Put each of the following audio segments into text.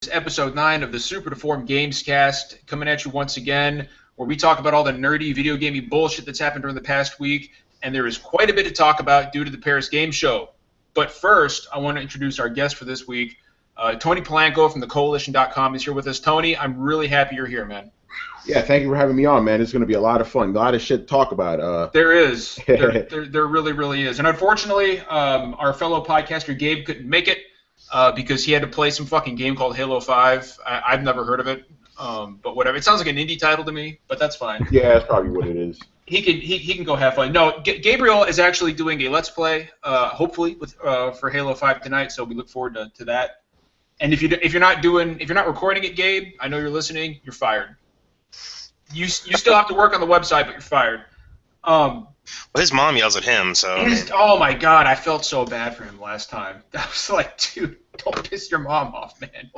is episode 9 of the Super Deformed Gamescast, coming at you once again, where we talk about all the nerdy video gaming bullshit that's happened during the past week, and there is quite a bit to talk about due to the Paris Game Show. But first, I want to introduce our guest for this week. Tony Polanco from thecoalition.com is here with us. Tony, I'm really happy you're here, man. Yeah, thank you for having me on, man. It's going to be a lot of fun. A lot of shit to talk about. There is. There really, really is. And unfortunately, our fellow podcaster Gabe couldn't make it because he had to play some fucking game called Halo 5. I've never heard of it, but whatever. It sounds like an indie title to me, but that's fine. Yeah, that's probably what it is. He can go have fun. No, Gabriel is actually doing a Let's Play, hopefully, for Halo 5 tonight, so we look forward to that. And if you're not recording it, Gabe, I know you're listening. You're fired. You still have to work on the website, but you're fired. Well, his mom yells at him, so. Oh my God, I felt so bad for him last time. I was like, dude, don't piss your mom off, man.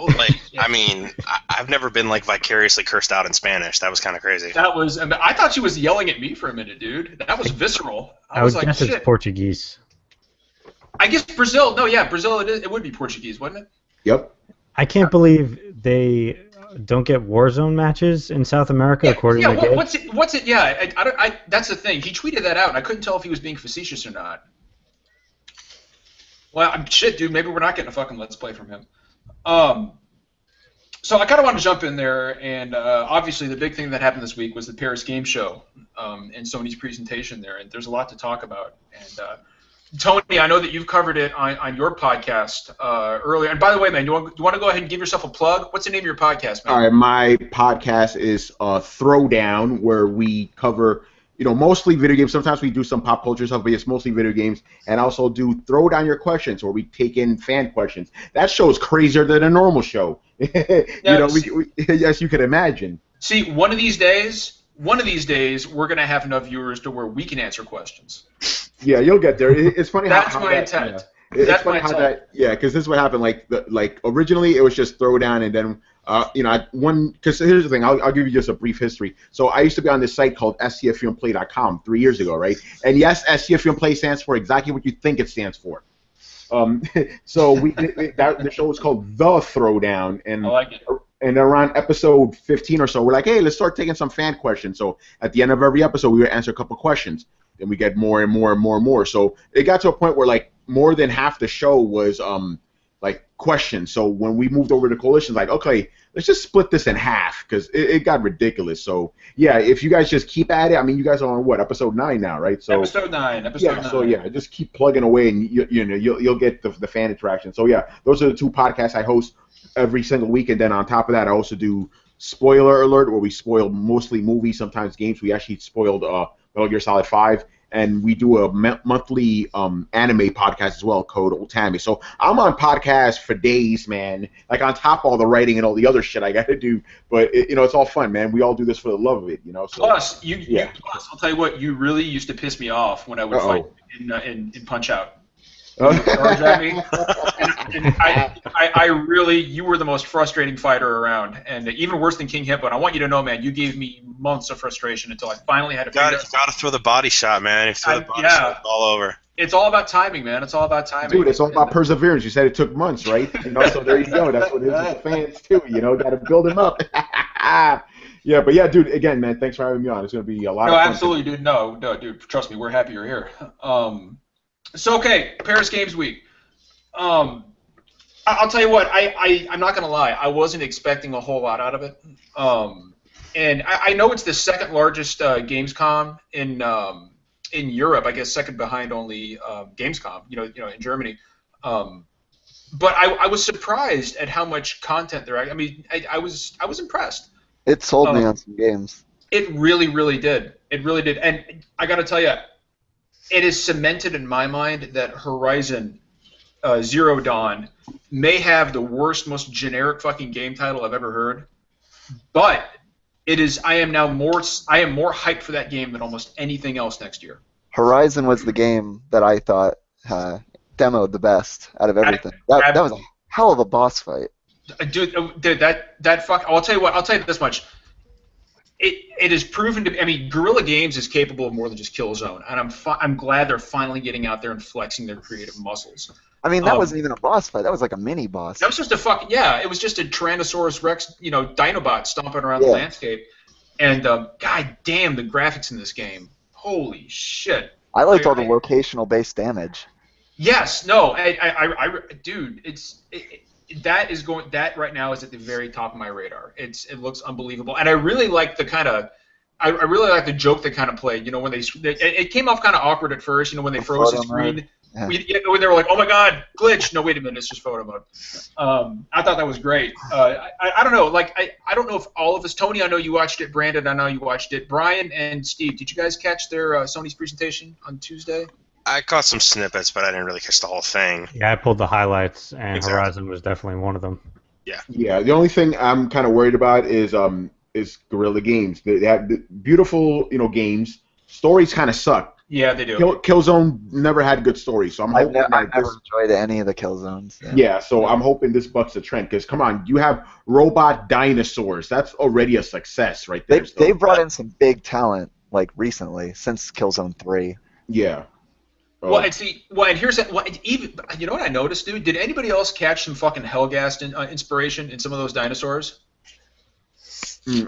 I've never been like vicariously cursed out in Spanish. That was kind of crazy. I thought she was yelling at me for a minute, dude. That was visceral. I would guess it's Portuguese. I guess Brazil. No, yeah, Brazil. It would be Portuguese, wouldn't it? Yep. I can't believe they don't get Warzone matches in South America, according to Gabe. What's it? Yeah, that's the thing. He tweeted that out, and I couldn't tell if he was being facetious or not. Well, shit, dude. Maybe we're not getting a fucking Let's Play from him. So I kind of want to jump in there, and obviously the big thing that happened this week was the Paris Game Show and Sony's presentation there, and there's a lot to talk about. And Tony, I know that you've covered it on your podcast earlier. And by the way, man, you want to go ahead and give yourself a plug? What's the name of your podcast, man? All right, my podcast is Throwdown, where we cover, mostly video games. Sometimes we do some pop culture stuff, but it's mostly video games. And I also do Throw Down Your Questions, where we take in fan questions. That show is crazier than a normal show. Yes, you could imagine. See, one of these days, we're going to have enough viewers to where we can answer questions. Yeah, you'll get there. It's funny That's my intent. Yeah. It's funny how that. Yeah, because this is what happened. Like originally it was just Throwdown, and then because here's the thing. I'll give you just a brief history. So I used to be on this site called scffilmplay.com 3 years ago, right? And yes, SCF Film Play stands for exactly what you think it stands for. So the show was called The Throwdown, and I like it. And around episode 15 or so, we're like, hey, let's start taking some fan questions. So at the end of every episode, we would answer a couple questions. Then we get more and more and more and more. So it got to a point where like more than half the show was like questions. So when we moved over to Coalition, like, okay, let's just split this in half because it got ridiculous. So yeah, if you guys just keep at it, I mean, you guys are on what, episode 9 now, right? So episode 9. So yeah, just keep plugging away, and you'll get the fan interaction. So yeah, those are the two podcasts I host every single week, and then on top of that, I also do Spoiler Alert, where we spoil mostly movies, sometimes games. We actually spoiled Metal Gear Solid 5, and we do a monthly anime podcast as well called Old Tammy. So I'm on podcasts for days, man. Like on top of all the writing and all the other shit I got to do, but it's all fun, man. We all do this for the love of it, So, plus, I'll tell you what, you really used to piss me off when I would fight in Punch Out. Charge at me. And I really, you were the most frustrating fighter around, and even worse than King Hippo. And I want you to know, man, you gave me months of frustration until I finally had to. You gotta throw the body shot, man. You throw the body shot, it's all over. It's all about timing, man. It's all about timing. Dude, it's all about perseverance. You said it took months, right? So there you go. That's what it is with the fans too. Got to build them up. Yeah, but yeah, dude. Again, man, thanks for having me on. It's gonna be a lot of fun. No, absolutely, dude. No, dude. Trust me, we're happy you're here. So okay, Paris Games Week. I'll tell you what, I'm not gonna lie, I wasn't expecting a whole lot out of it. And I know it's the second largest Gamescom in Europe. I guess second behind only Gamescom. In Germany. But I was surprised at how much content there. I mean, I was impressed. It sold me on some games. It really, really did. It really did. And I gotta tell you, it is cemented in my mind that Horizon Zero Dawn may have the worst, most generic fucking game title I've ever heard, but it is. I am more hyped for that game than almost anything else next year. Horizon was the game that I thought demoed the best out of everything. That was a hell of a boss fight. Dude, that fuck. I'll tell you what. I'll tell you this much. it is proven to be. I mean, Guerrilla Games is capable of more than just Killzone, and I'm glad they're finally getting out there and flexing their creative muscles. I mean, that wasn't even a boss fight. That was like a mini boss. That was just a fucking It was just a Tyrannosaurus Rex, Dinobot stomping around the landscape, and god damn the graphics in this game. Holy shit! I liked all the locational based damage. Yes, no, dude, that right now is at the very top of my radar. It looks unbelievable, and I really like I really like the joke they kind of played. When it came off kind of awkward at first. When they froze the screen. Yeah. When they were like, "Oh my God, glitch!" No, wait a minute, it's just photo mode. I thought that was great. I don't know, like I don't know if all of us. Tony, I know you watched it. Brandon, I know you watched it. Brian and Steve, did you guys catch their Sony's presentation on Tuesday? I caught some snippets, but I didn't really catch the whole thing. Yeah, I pulled the highlights, and Exactly. Horizon was definitely one of them. Yeah, the only thing I'm kind of worried about is Guerrilla Games. They have beautiful, games. Stories kind of suck. Yeah, they do. Killzone never had good stories, so I'm hoping I've never enjoyed any of the Killzones. Yeah, so I'm hoping this bucks the trend, because come on, you have robot dinosaurs. That's already a success right there. They brought in some big talent like recently since Killzone 3. Yeah. Well, and here's even you know what I noticed, dude? Did anybody else catch some fucking Hellgast inspiration in some of those dinosaurs?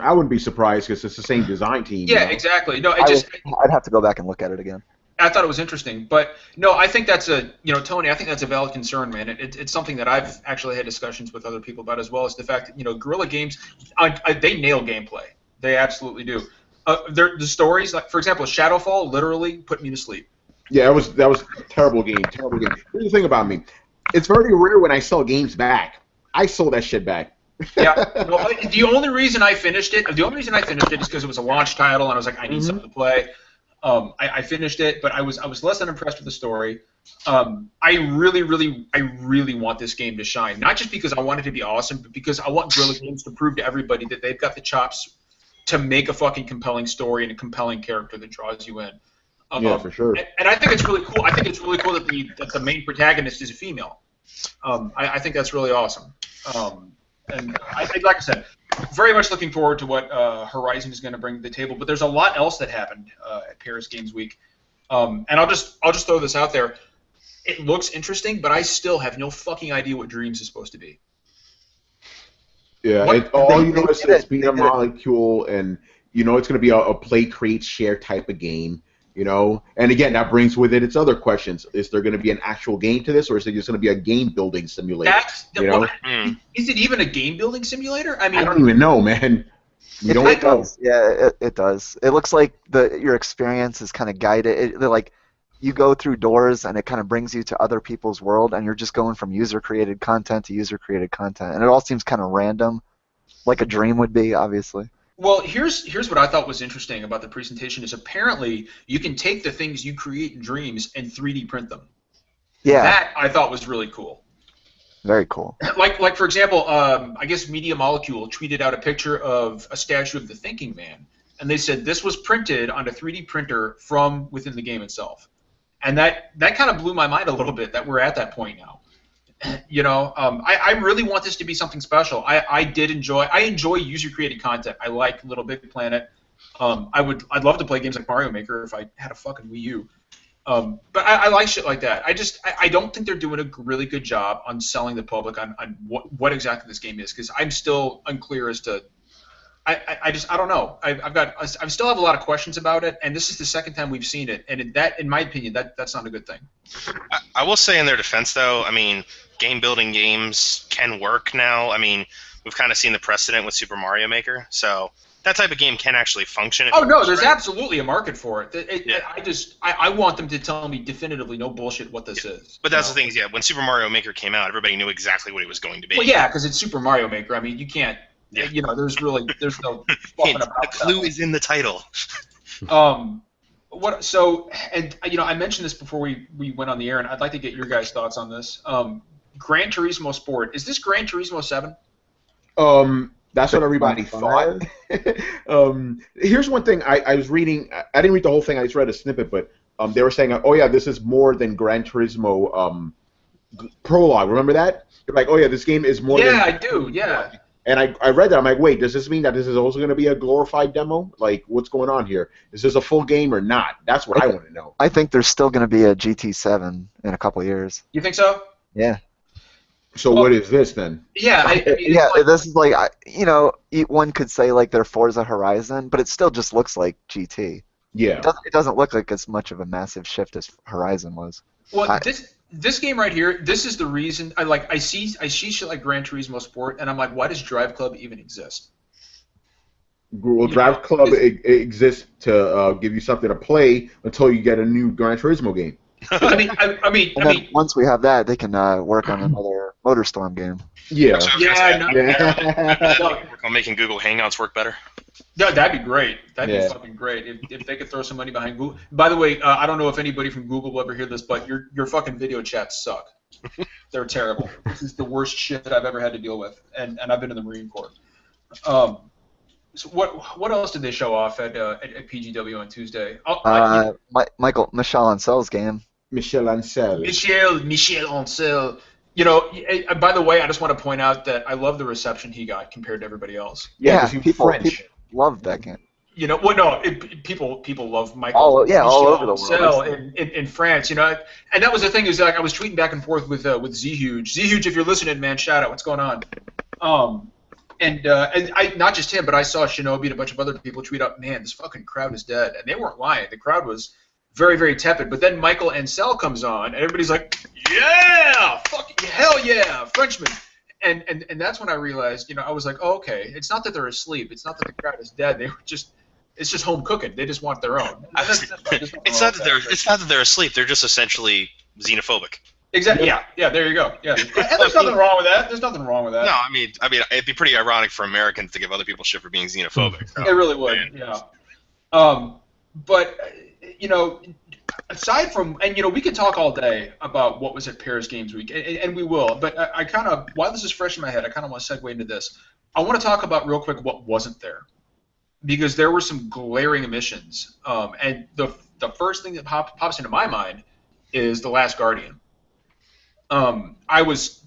I wouldn't be surprised because it's the same design team. Yeah, exactly. No, I'd have to go back and look at it again. I thought it was interesting, but no, I think that's Tony, I think that's a valid concern, man. It's something that I've actually had discussions with other people about, as well as the fact that Guerrilla Games, they nail gameplay. They absolutely do. The stories, like for example, Shadowfall, literally put me to sleep. Yeah, that was a terrible game. Terrible game. Here's the thing about me: it's very rare when I sell games back. I sold that shit back. Yeah. No, the only reason I finished it is because it was a launch title, and I was like, I need something to play. I finished it, but I was less than impressed with the story. I really want this game to shine, not just because I want it to be awesome, but because I want Guerrilla Games to prove to everybody that they've got the chops to make a fucking compelling story and a compelling character that draws you in. Yeah, for sure. And I think it's really cool. I think it's really cool that the main protagonist is a female. I think that's really awesome. And like I said, very much looking forward to what Horizon is going to bring to the table. But there's a lot else that happened at Paris Games Week, and I'll just throw this out there. It looks interesting, but I still have no fucking idea what Dreams is supposed to be. Yeah, all you know is it's being a molecule, and it's going to be a play, create, share type of game. And again, that brings with it its other questions. Is there going to be an actual game to this, or is it just going to be a game building simulator? Is it even a game building simulator? I mean, I don't even know, man. We don't It know. does. Yeah, it does. It looks like your experience is kind of guided. They're like you go through doors, and it kind of brings you to other people's world, and you're just going from user-created content to user-created content, and it all seems kind of random, like a dream would be, obviously. Well, here's what I thought was interesting about the presentation is apparently you can take the things you create in Dreams and 3D print them. Yeah. That I thought was really cool. Very cool. Like for example, I guess Media Molecule tweeted out a picture of a statue of the Thinking Man, and they said this was printed on a 3D printer from within the game itself, and that kind of blew my mind a little bit that we're at that point now. I really want this to be something special. I enjoy user-created content. I like Little Big Planet. I'd love to play games like Mario Maker if I had a fucking Wii U. But I like shit like that. I don't think they're doing a really good job on selling the public on what exactly this game is, because I'm still unclear as to. I don't know. I still have a lot of questions about it, and this is the second time we've seen it, and in my opinion, that's not a good thing. I will say in their defense, though, I mean, game-building games can work now. I mean, we've kind of seen the precedent with Super Mario Maker, so that type of game can actually function. Oh, no, there's absolutely a market for it. I want them to tell me definitively, no bullshit, what this is. But that's the thing is, when Super Mario Maker came out, everybody knew exactly what it was going to be. Well, yeah, because it's Super Mario Maker. I mean, you can't, there's no fluffing about the clue is in the title. I mentioned this before we went on the air, and I'd like to get your guys' thoughts on this. Gran Turismo Sport, is this Gran Turismo 7? That's what everybody thought. Here's one thing I was reading. I didn't read the whole thing. I just read a snippet, but they were saying, oh yeah, this is more than Gran Turismo Prologue. Remember that? They're like, oh yeah, this game is more. Yeah, I do. Yeah. And I read that. I'm like, wait, does this mean that this is also going to be a glorified demo? Like, what's going on here? Is this a full game or not? That's what I want to know. I think there's still going to be a GT7 in a couple of years. You think so? Yeah. So what is this then? Yeah, I mean, Yeah, it's like, this is like, one could say like they're Forza Horizon, but it still just looks like GT. Yeah. It doesn't look like as much of a massive shift as Horizon was. well, this game right here, this is the reason I see shit like Gran Turismo Sport, and I'm like, why does Drive Club even exist? Well, Drive Club exists to give you something to play until you get a new Gran Turismo game. I mean, Once we have that, they can work on another MotorStorm game. Yeah. Work on making Google Hangouts work better. No, that'd be great. That'd Yeah. be fucking great if they could throw some money behind Google. By the way, I don't know if anybody from Google will ever hear this, but your fucking video chats suck. They're terrible. This is the worst shit that I've ever had to deal with, and I've been in the Marine Corps. So what else did they show off at PGW on Tuesday? Michael Ancel's game. Michel Ancel. Michel Ancel. By the way, I just want to point out that I love the reception he got compared to everybody else. Yeah, 'cause he was people French. love that game. People love Michael. All over the Ancel world. in France, and that was the thing is like I was tweeting back and forth with Z-Huge. Z-Huge, if you're listening, man, shout out. What's going on? And I not just him, but I saw Shinobi and a bunch of other people tweet up, man, this fucking crowd is dead, and they weren't lying. The crowd was very, very tepid. But then Michael Ancel comes on, and everybody's like, yeah, fucking hell yeah, Frenchman. And that's when I realized, I was like, oh, okay, it's not that they're asleep, it's not that the crowd is dead. It's just home cooking. They just want their own. It's not that they're asleep. They're just essentially xenophobic. Exactly. Yeah. There you go. Yeah. And there's nothing wrong with that. No, I mean, it'd be pretty ironic for Americans to give other people shit for being xenophobic. So. It really would. Yeah. But aside from, and we could talk all day about what was at Paris Games Week, and we will. But I kind of, while this is fresh in my head, I kind of want to segue into this. I want to talk about real quick what wasn't there, because there were some glaring omissions. And the first thing that pops into my mind is The Last Guardian. I was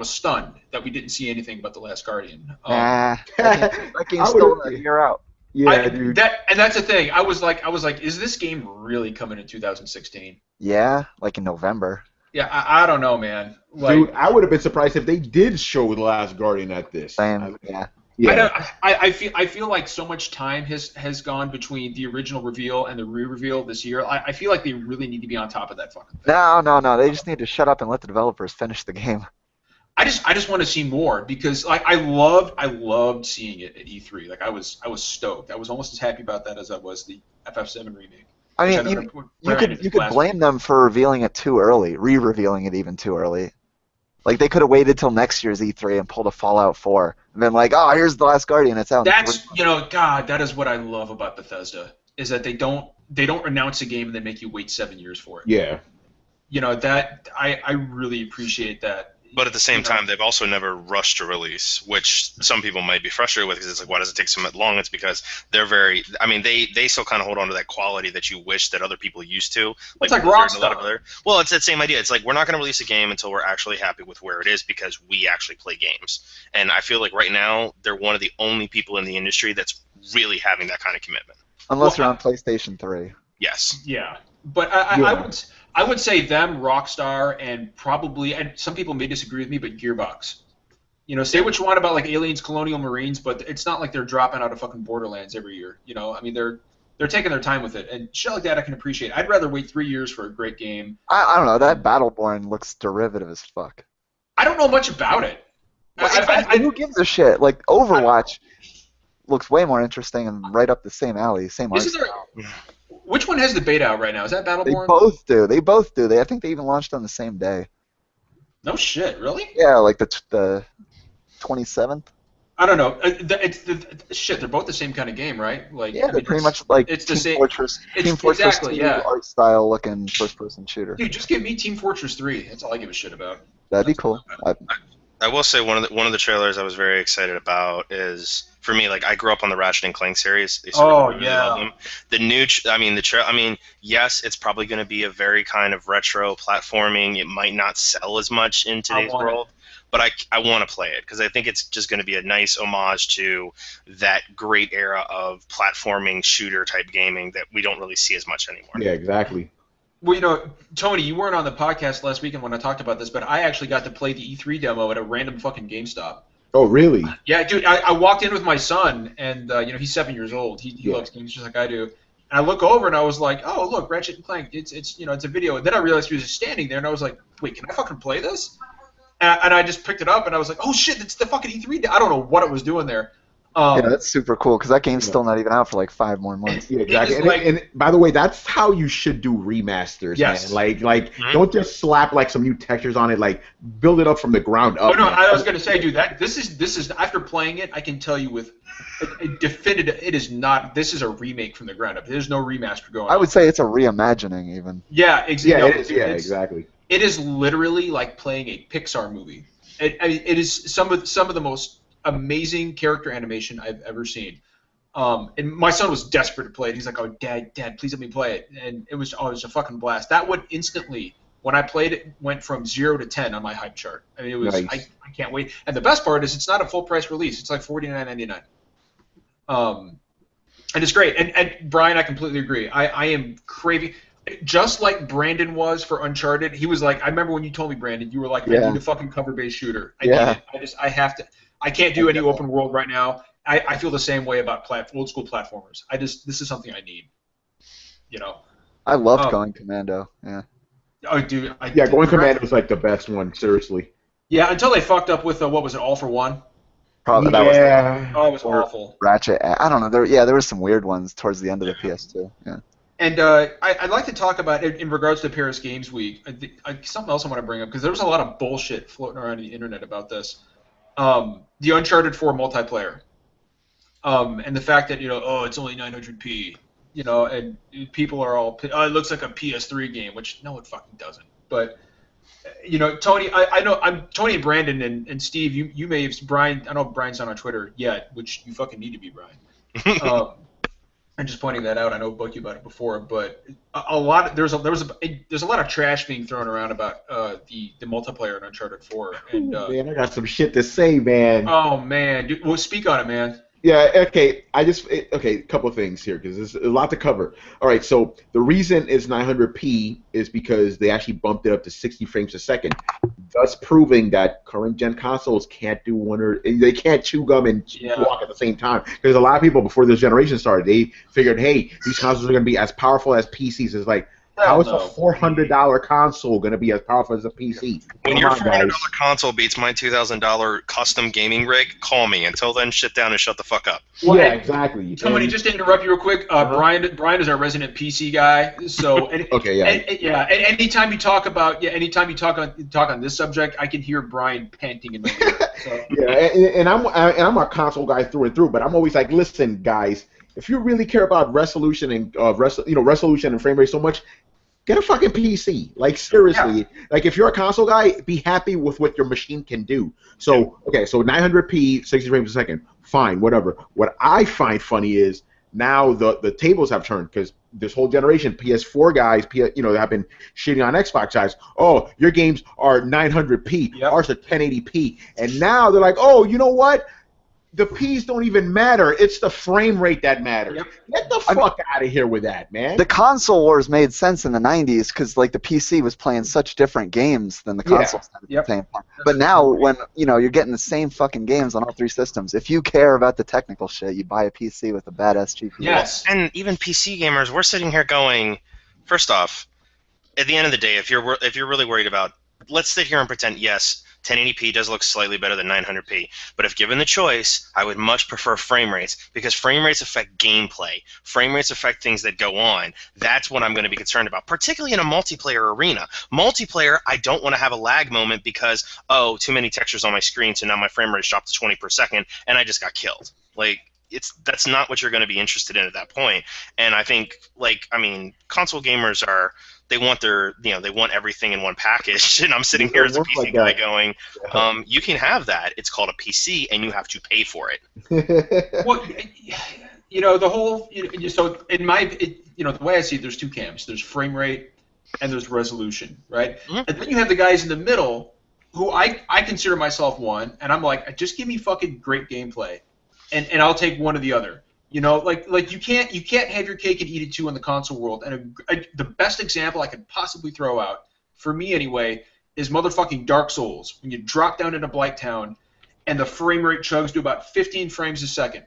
stunned that we didn't see anything about The Last Guardian. That game's still a year out. Yeah, dude. That's the thing. I was like, is this game really coming in 2016? Yeah, like in November. Yeah, I don't know, man. Like, Dude, I would have been surprised if they did show The Last Guardian at this. Same, yeah. Yeah. I feel like so much time has gone between the original reveal and the re-reveal this year. I feel like they really need to be on top of that fucking thing. No. They just need to shut up and let the developers finish the game. I just want to see more, because like I loved seeing it at E3. Like I was stoked. I was almost as happy about that as I was the FF7 remake. I mean, you could blame them for revealing it too early, re-revealing it even too early. Like they could have waited till next year's E3 and pulled a Fallout 4, and been like, "Oh, here's The Last Guardian. It's out." That's God, that is what I love about Bethesda, is that they don't announce a game and they make you wait 7 years for it. Yeah. That I really appreciate that. But at the same time, they've also never rushed a release, which some people might be frustrated with, because it's like, why does it take so long? It's because they're they still kind of hold on to that quality that you wish that other people used to. It's like Rockstar. Well, it's that same idea. It's like, we're not going to release a game until we're actually happy with where it is, because we actually play games. And I feel like right now, they're one of the only people in the industry that's really having that kind of commitment. Unless you're on PlayStation 3. Yes. Yeah. But I would say them, Rockstar, and probably, and some people may disagree with me, but Gearbox. Say what you want about like Aliens, Colonial Marines, but it's not like they're dropping out of fucking Borderlands every year. I mean, they're taking their time with it, and shit like that I can appreciate. I'd rather wait 3 years for a great game. I don't know. That Battleborn looks derivative as fuck. I don't know much about it. Who gives a shit? Like Overwatch looks way more interesting and right up the same alley, same art style. Which one has the beta out right now? Is that Battleborn? They both do. I think they even launched on the same day. No shit, really? Yeah, like the 27th. I don't know. Shit, they're both the same kind of game, right? Like, yeah, they're pretty much like it's the Team same. Fortress, Team Fortress exactly, 2 yeah. art style looking first-person shooter. Dude, just give me Team Fortress 3. That's all I give a shit about. That'd be cool. I will say one of the trailers I was very excited about is, for me, like, I grew up on the Ratchet and Clank series. Love them. The new, yes, it's probably going to be a very kind of retro platforming. It might not sell as much in today's world, but I want to play it because I think it's just going to be a nice homage to that great era of platforming shooter type gaming that we don't really see as much anymore. Yeah, exactly. Well, Tony, you weren't on the podcast last weekend when I talked about this, but I actually got to play the E3 demo at a random fucking GameStop. Oh, really? Yeah, dude, I walked in with my son, and he's 7 years old. He loves games just like I do. And I look over, and I was like, oh, look, Ratchet and Clank. It's it's a video. And then I realized he was just standing there, and I was like, wait, can I fucking play this? And I just picked it up, and I was like, oh shit, it's the fucking E3. I don't know what it was doing there. Yeah, that's super cool because that game's still not even out for like 5 more months. Yeah, exactly. And by the way, that's how you should do remasters, man. Like don't just slap like some new textures on it. Like build it up from the ground up. Oh no, man. I was gonna say, dude, this is after playing it, I can tell you with a definitive, it is not. This is a remake from the ground up. There's no remaster going on. I would say it's a reimagining even. Yeah, exactly. Yeah, it is. Yeah, exactly. It is literally like playing a Pixar movie. It is some of the most amazing character animation I've ever seen. And my son was desperate to play it. He's like, "Oh, Dad, please let me play it." And it was a fucking blast. That would instantly, when I played it, went from 0 to 10 on my hype chart. I mean, it was Nice. I can't wait. And the best part is it's not a full price release. It's like $49.99. And it's great. And Brian, I completely agree. I am craving. Just like Brandon was for Uncharted, he was like, I remember when you told me, Brandon, you were like, I need a fucking cover-based shooter. I need it. I have to. I can't do any open world right now. I feel the same way about old school platformers. This is something I need. You know. I loved Going Commando. Yeah. Oh, dude. Going Commando was like the best one. Seriously. Yeah, until they fucked up with what was it, All for One? Probably yeah. It was awful. Ratchet. I don't know. There were some weird ones towards the end of the PS2. Yeah. And I'd like to talk about, in regards to Paris Games Week, something else I want to bring up, because there was a lot of bullshit floating around the internet about this. The Uncharted 4 multiplayer. And the fact that, it's only 900p, and people are all, it looks like a PS3 game, which no, it fucking doesn't. But, Tony, I know, Tony and Brandon and Steve, you may have, Brian, I know Brian's not on Twitter yet, which you fucking need to be, Brian. I'm just pointing that out. I know I spoke to you about it before, but there's a lot of trash being thrown around about the multiplayer in Uncharted 4. And man, I got some shit to say, man. Oh man, dude, well, speak on it, man. Yeah, okay. A couple of things here because there's a lot to cover. All right, so the reason it's 900p is because they actually bumped it up to 60 frames a second, thus proving that current gen consoles can't do they can't chew gum and walk at the same time. Because a lot of people before this generation started, they figured, hey, these consoles are going to be as powerful as PCs. It's like, how is a $400 console going to be as powerful as a PC? When your $400 console beats my $2,000 custom gaming rig, call me. Until then, sit down and shut the fuck up. Well, yeah, exactly. Somebody, just to interrupt you real quick, Brian is our resident PC guy. So okay, yeah. And anytime you talk on this subject, I can hear Brian panting in my ear. So. Yeah, and I'm a console guy through and through, but I'm always like, listen, guys, if you really care about resolution and resolution and frame rate so much, get a fucking PC. Like, seriously. Yeah. Like, if you're a console guy, be happy with what your machine can do. So, okay, so 900p, 60 frames a second, fine, whatever. What I find funny is now the tables have turned because this whole generation, PS4 guys, have been shitting on Xbox guys. Oh, your games are 900p, ours are 1080p. And now they're like, oh, you know what? The P's don't even matter. It's the frame rate that matters. Yep. Get the fuck out of here with that, man. The console wars made sense in the 90s because, like, the PC was playing such different games than the consoles at the same time. But now, when, you're getting the same fucking games on all three systems, if you care about the technical shit, you buy a PC with a badass GPU. Yes, and even PC gamers, we're sitting here going, first off, at the end of the day, if you're really worried about, let's sit here and pretend, yes, 1080p does look slightly better than 900p, but if given the choice, I would much prefer frame rates because frame rates affect gameplay. Frame rates affect things that go on. That's what I'm going to be concerned about, particularly in a multiplayer arena. Multiplayer, I don't want to have a lag moment because, too many textures on my screen, so now my frame rate dropped to 20 per second, and I just got killed. Like, that's not what you're going to be interested in at that point. And I think, console gamers are... They want they want everything in one package, and I'm sitting here as a PC guy going, you can have that. It's called a PC, and you have to pay for it. Well, the whole, so in the way I see it, there's two camps. There's frame rate, and there's resolution, right? Mm-hmm. And then you have the guys in the middle who I consider myself one, and I'm like, just give me fucking great gameplay, and I'll take one or the other. You know, like you can't have your cake and eat it too in the console world. And the best example I could possibly throw out, for me anyway, is motherfucking Dark Souls. When you drop down into Blighttown, and the frame rate chugs to about 15 frames a second.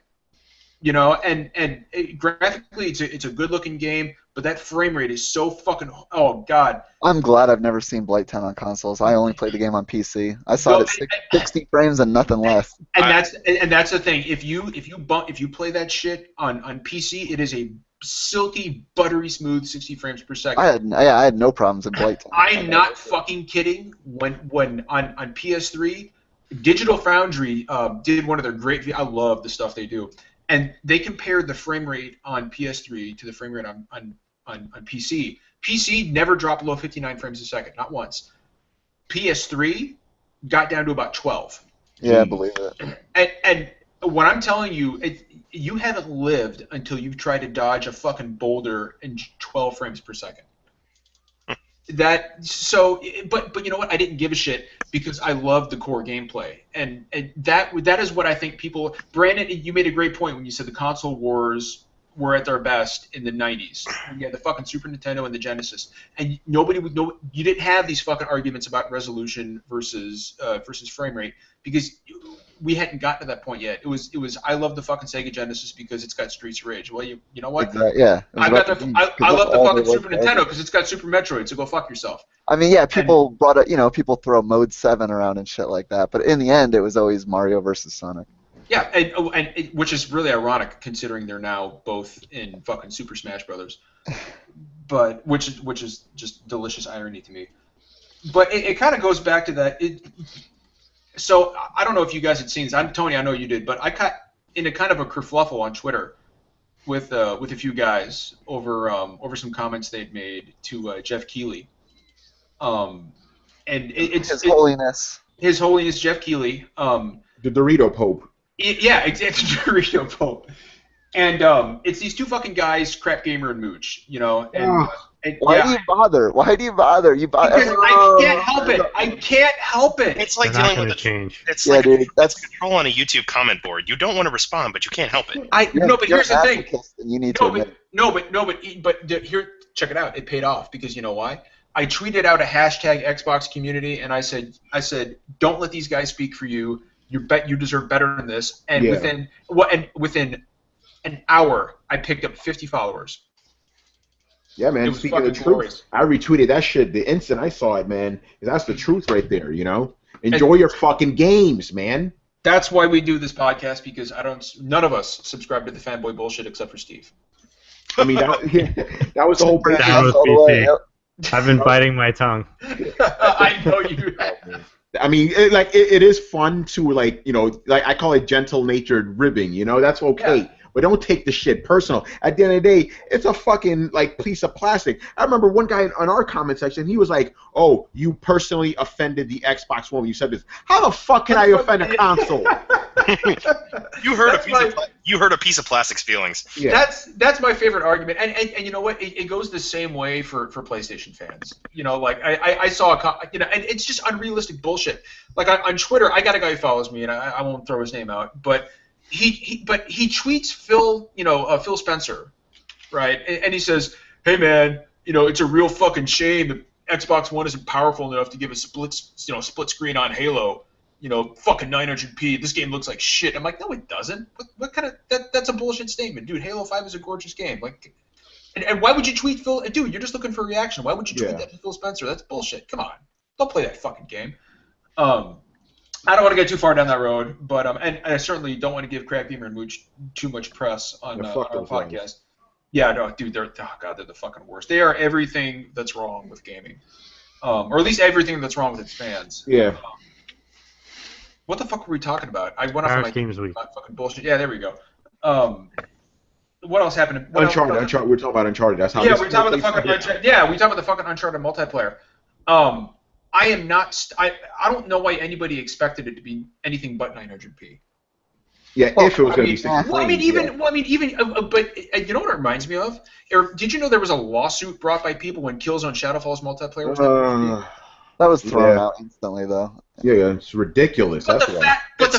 You know, and graphically it's a good looking game, but that frame rate is so fucking, oh god. I'm glad I've never seen Blighttown on consoles. I only played the game on PC. I saw it at 60 frames and nothing less. And that's the thing. If you play that shit on PC, it is a silky, buttery smooth 60 frames per second. I had no problems in Blighttown. I'm not fucking kidding. When on PS3, Digital Foundry did one of their great. I love the stuff they do. And they compared the frame rate on PS3 to the frame rate on PC. PC never dropped below 59 frames a second, not once. PS3 got down to about 12. Yeah, I believe it. And what I'm telling you, you haven't lived until you've tried to dodge a fucking boulder in 12 frames per second. But you know what? I didn't give a shit because I loved the core gameplay, and that is what I think people. Brandon, you made a great point when you said the console wars were at their best in the '90s. You had the fucking Super Nintendo and the Genesis, and nobody would know. You didn't have these fucking arguments about resolution versus frame rate because we hadn't gotten to that point yet. It was I love the fucking Sega Genesis because it's got Streets of Rage. Well, you know what? Exactly, yeah. I love the fucking Super Nintendo because it's got Super Metroid. So go fuck yourself. I mean, yeah, people people throw Mode 7 around and shit like that, but in the end, it was always Mario versus Sonic. Yeah, and which is really ironic considering they're now both in fucking Super Smash Brothers, but which is just delicious irony to me. But it kind of goes back to that. So I don't know if you guys had seen this. Tony, I know you did, but I got into kind of a kerfluffle on Twitter with a few guys over some comments they'd made to Jeff Keighley. And it's His Holiness. His Holiness Jeff Keighley. The Dorito Pope. Yeah, exactly, Dorito Pope. And it's these two fucking guys, Crap Gamer and Mooch, you know. And Why do you bother? Why do you bother? Because I can't help it. I can't help it. It's like They're not dealing with gonna change. It's Yeah, like dude, that's control on a YouTube comment board. You don't want to respond, but you can't help it. No, but here's the thing. And you need to admit it. Here, check it out. It paid off because you know why? I tweeted out a hashtag Xbox community, and I said, don't let these guys speak for you. You deserve better than this. And within an hour, I picked up 50 followers. Yeah, man. It was Speaking of fucking truth, glorious. I retweeted that shit the instant I saw it, man. 'Cause that's the truth right there, you know. Enjoy your fucking games, man. That's why we do this podcast because none of us subscribe to the fanboy bullshit except for Steve. I mean, that was the whole point. That was all the way, PC. yep. I've been biting my tongue. I know you. I mean, it is fun to I call it gentle-natured ribbing. You know, that's okay. Yeah. But don't take the shit personal. At the end of the day, it's a fucking piece of plastic. I remember one guy on our comment section. He was like, "Oh, you personally offended the Xbox One when you said this. How the fuck can I offend a console?" You hurt a piece of plastic's feelings. Yeah. That's my favorite argument, and you know what? It goes the same way for PlayStation fans. You know, like I saw and it's just unrealistic bullshit. Like on Twitter, I got a guy who follows me, and I won't throw his name out, but he tweets Phil Spencer, right? And he says, "Hey man, it's a real fucking shame that Xbox One isn't powerful enough to give a split screen on Halo. Fucking 900p. This game looks like shit." I'm like, no, it doesn't. What kind of that's a bullshit statement, dude. Halo 5 is a gorgeous game. Like, and why would you tweet Phil? Dude, you're just looking for a reaction. Why would you tweet that to Phil Spencer? That's bullshit. Come on, don't play that fucking game. I don't want to get too far down that road, but and I certainly don't want to give Crap Gamer and Mooch too much press on our podcast. Ones. Yeah, no, dude, they're the fucking worst. They are everything that's wrong with gaming, or at least everything that's wrong with its fans. Yeah. What the fuck were we talking about? I went off on my Games Week. fucking bullshit. Yeah, there we go. What else happened? Uncharted. We're talking about Uncharted. That's how. Yeah, we're talking about the fucking Uncharted. Yeah, we talking about the fucking Uncharted multiplayer. I am not. I don't know why anybody expected it to be anything but 900p. Yeah, if it was going to be 60 frames. But you know what it reminds me of? Did you know there was a lawsuit brought by people when Killzone Shadowfall's multiplayer was 900p? That was thrown Yeah. out instantly, though. Yeah, it's ridiculous. But That's the why.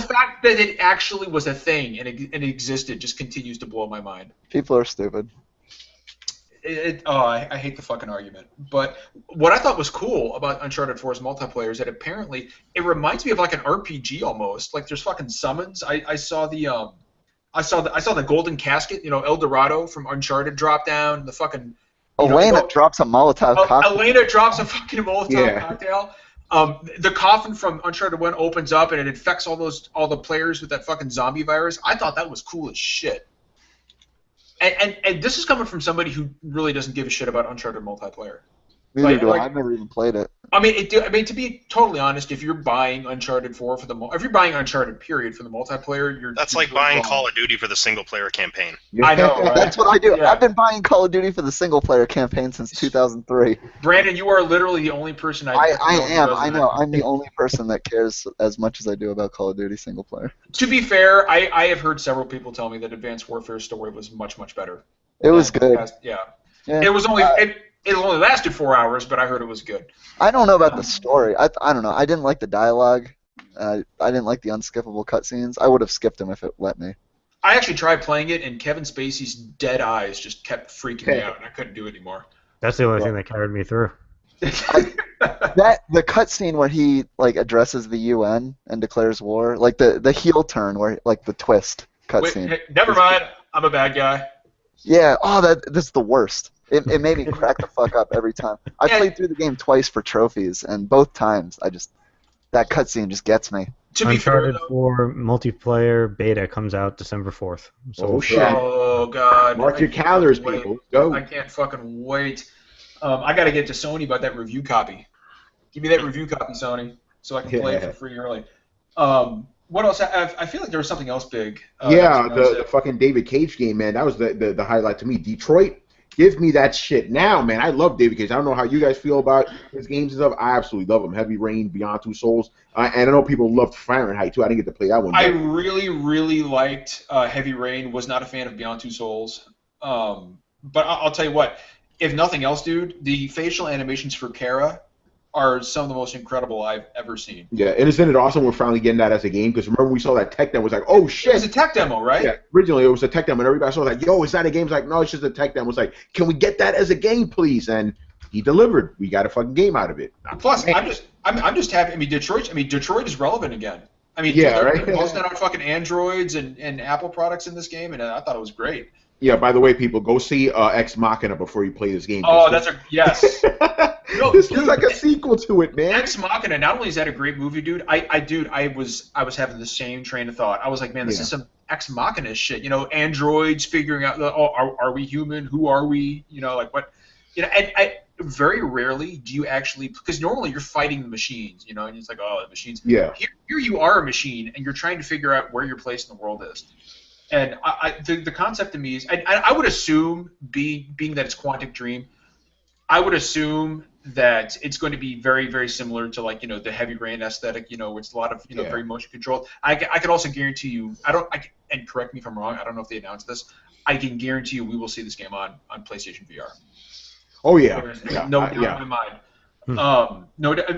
fact that it actually was a thing and it existed just continues to blow my mind. People are stupid. I hate the fucking argument. But what I thought was cool about Uncharted 4's multiplayer is that apparently it reminds me of like an RPG almost. Like there's fucking summons. I saw the golden casket, El Dorado from Uncharted drop down. The fucking Elena drops a Molotov cocktail. Elena drops a fucking Molotov Yeah. cocktail. The coffin from Uncharted 1 opens up and it infects all the players with that fucking zombie virus. I thought that was cool as shit. And this is coming from somebody who really doesn't give a shit about Uncharted multiplayer. Neither do I. I've never even played it. I mean, to be totally honest, if you're buying Uncharted 4 if you're buying Uncharted period for the multiplayer, That's you're like buying wrong. Call of Duty for the single player campaign. I know, right? That's what I do. Yeah. I've been buying Call of Duty for the single player campaign since 2003. Brandon, you are literally the only person I am. I know. I'm the only person that cares as much as I do about Call of Duty single player. To be fair, I have heard several people tell me that Advanced Warfare's story was much, much better. It was good. Yeah. Yeah. It was only it only lasted 4 hours, but I heard it was good. I don't know about the story. I don't know. I didn't like the dialogue. I didn't like the unskippable cutscenes. I would have skipped them if it let me. I actually tried playing it, and Kevin Spacey's dead eyes just kept freaking me out, and I couldn't do it anymore. That's the only thing that carried me through. The cutscene where he like addresses the UN and declares war, like the heel turn where like the twist cutscene. Wait, never mind. I'm a bad guy. Yeah. Oh, that's the worst. It made me crack the fuck up every time. I played through the game twice for trophies, and both times that cutscene just gets me. To be fair, Uncharted though, 4 multiplayer beta comes out December 4th. So Oh, shit. oh god, Mark your I can't calendars, fucking wait. people. Go. I can't fucking wait. I gotta get to Sony about that review copy. Give me that review copy, Sony, so I can play it for free early. What else? I feel like there was something else big. Yeah, the fucking David Cage game, man. That was the highlight to me. Detroit, give me that shit now, man. I love David Cage. I don't know how you guys feel about his games and stuff. I absolutely love him. Heavy Rain, Beyond Two Souls, and I know people loved Fahrenheit too. I didn't get to play that one. I but- really, really liked Heavy Rain. Was not a fan of Beyond Two Souls. But I'll tell you what. If nothing else, dude, the facial animations for Kara are some of the most incredible I've ever seen. Yeah, and isn't it awesome we're finally getting that as a game? Because remember we saw that tech demo, was like, oh shit. It was a tech demo, right? Yeah, originally it was a tech demo, and everybody saw like, yo, is that a game? It's like, no, it's just a tech demo. It's like, can we get that as a game, please? And he delivered. We got a fucking game out of it. Plus, I'm just happy. I mean, Detroit is relevant again. I mean, Yeah, they're right? posting on fucking Androids and Apple products in this game, and I thought it was great. Yeah, by the way, people, go see Ex Machina before you play this game. Oh, yes. This is like a sequel to it, man. Ex Machina. Not only is that a great movie, dude. I was having the same train of thought. I was like, man, this is some Ex Machina shit. Androids figuring out, are we human? Who are we? Like what? And very rarely do you actually, because normally you're fighting the machines, and it's like, oh, the machines. Yeah. Here you are a machine, and you're trying to figure out where your place in the world is. And the concept to me is, I would assume, being that it's Quantic Dream, I would assume that it's going to be very, very similar to like the Heavy Rain aesthetic, where it's a lot of very motion controlled. I could also guarantee you, and correct me if I'm wrong, I don't know if they announced this, I can guarantee you we will see this game on PlayStation VR. Oh yeah. There's no doubt in my mind.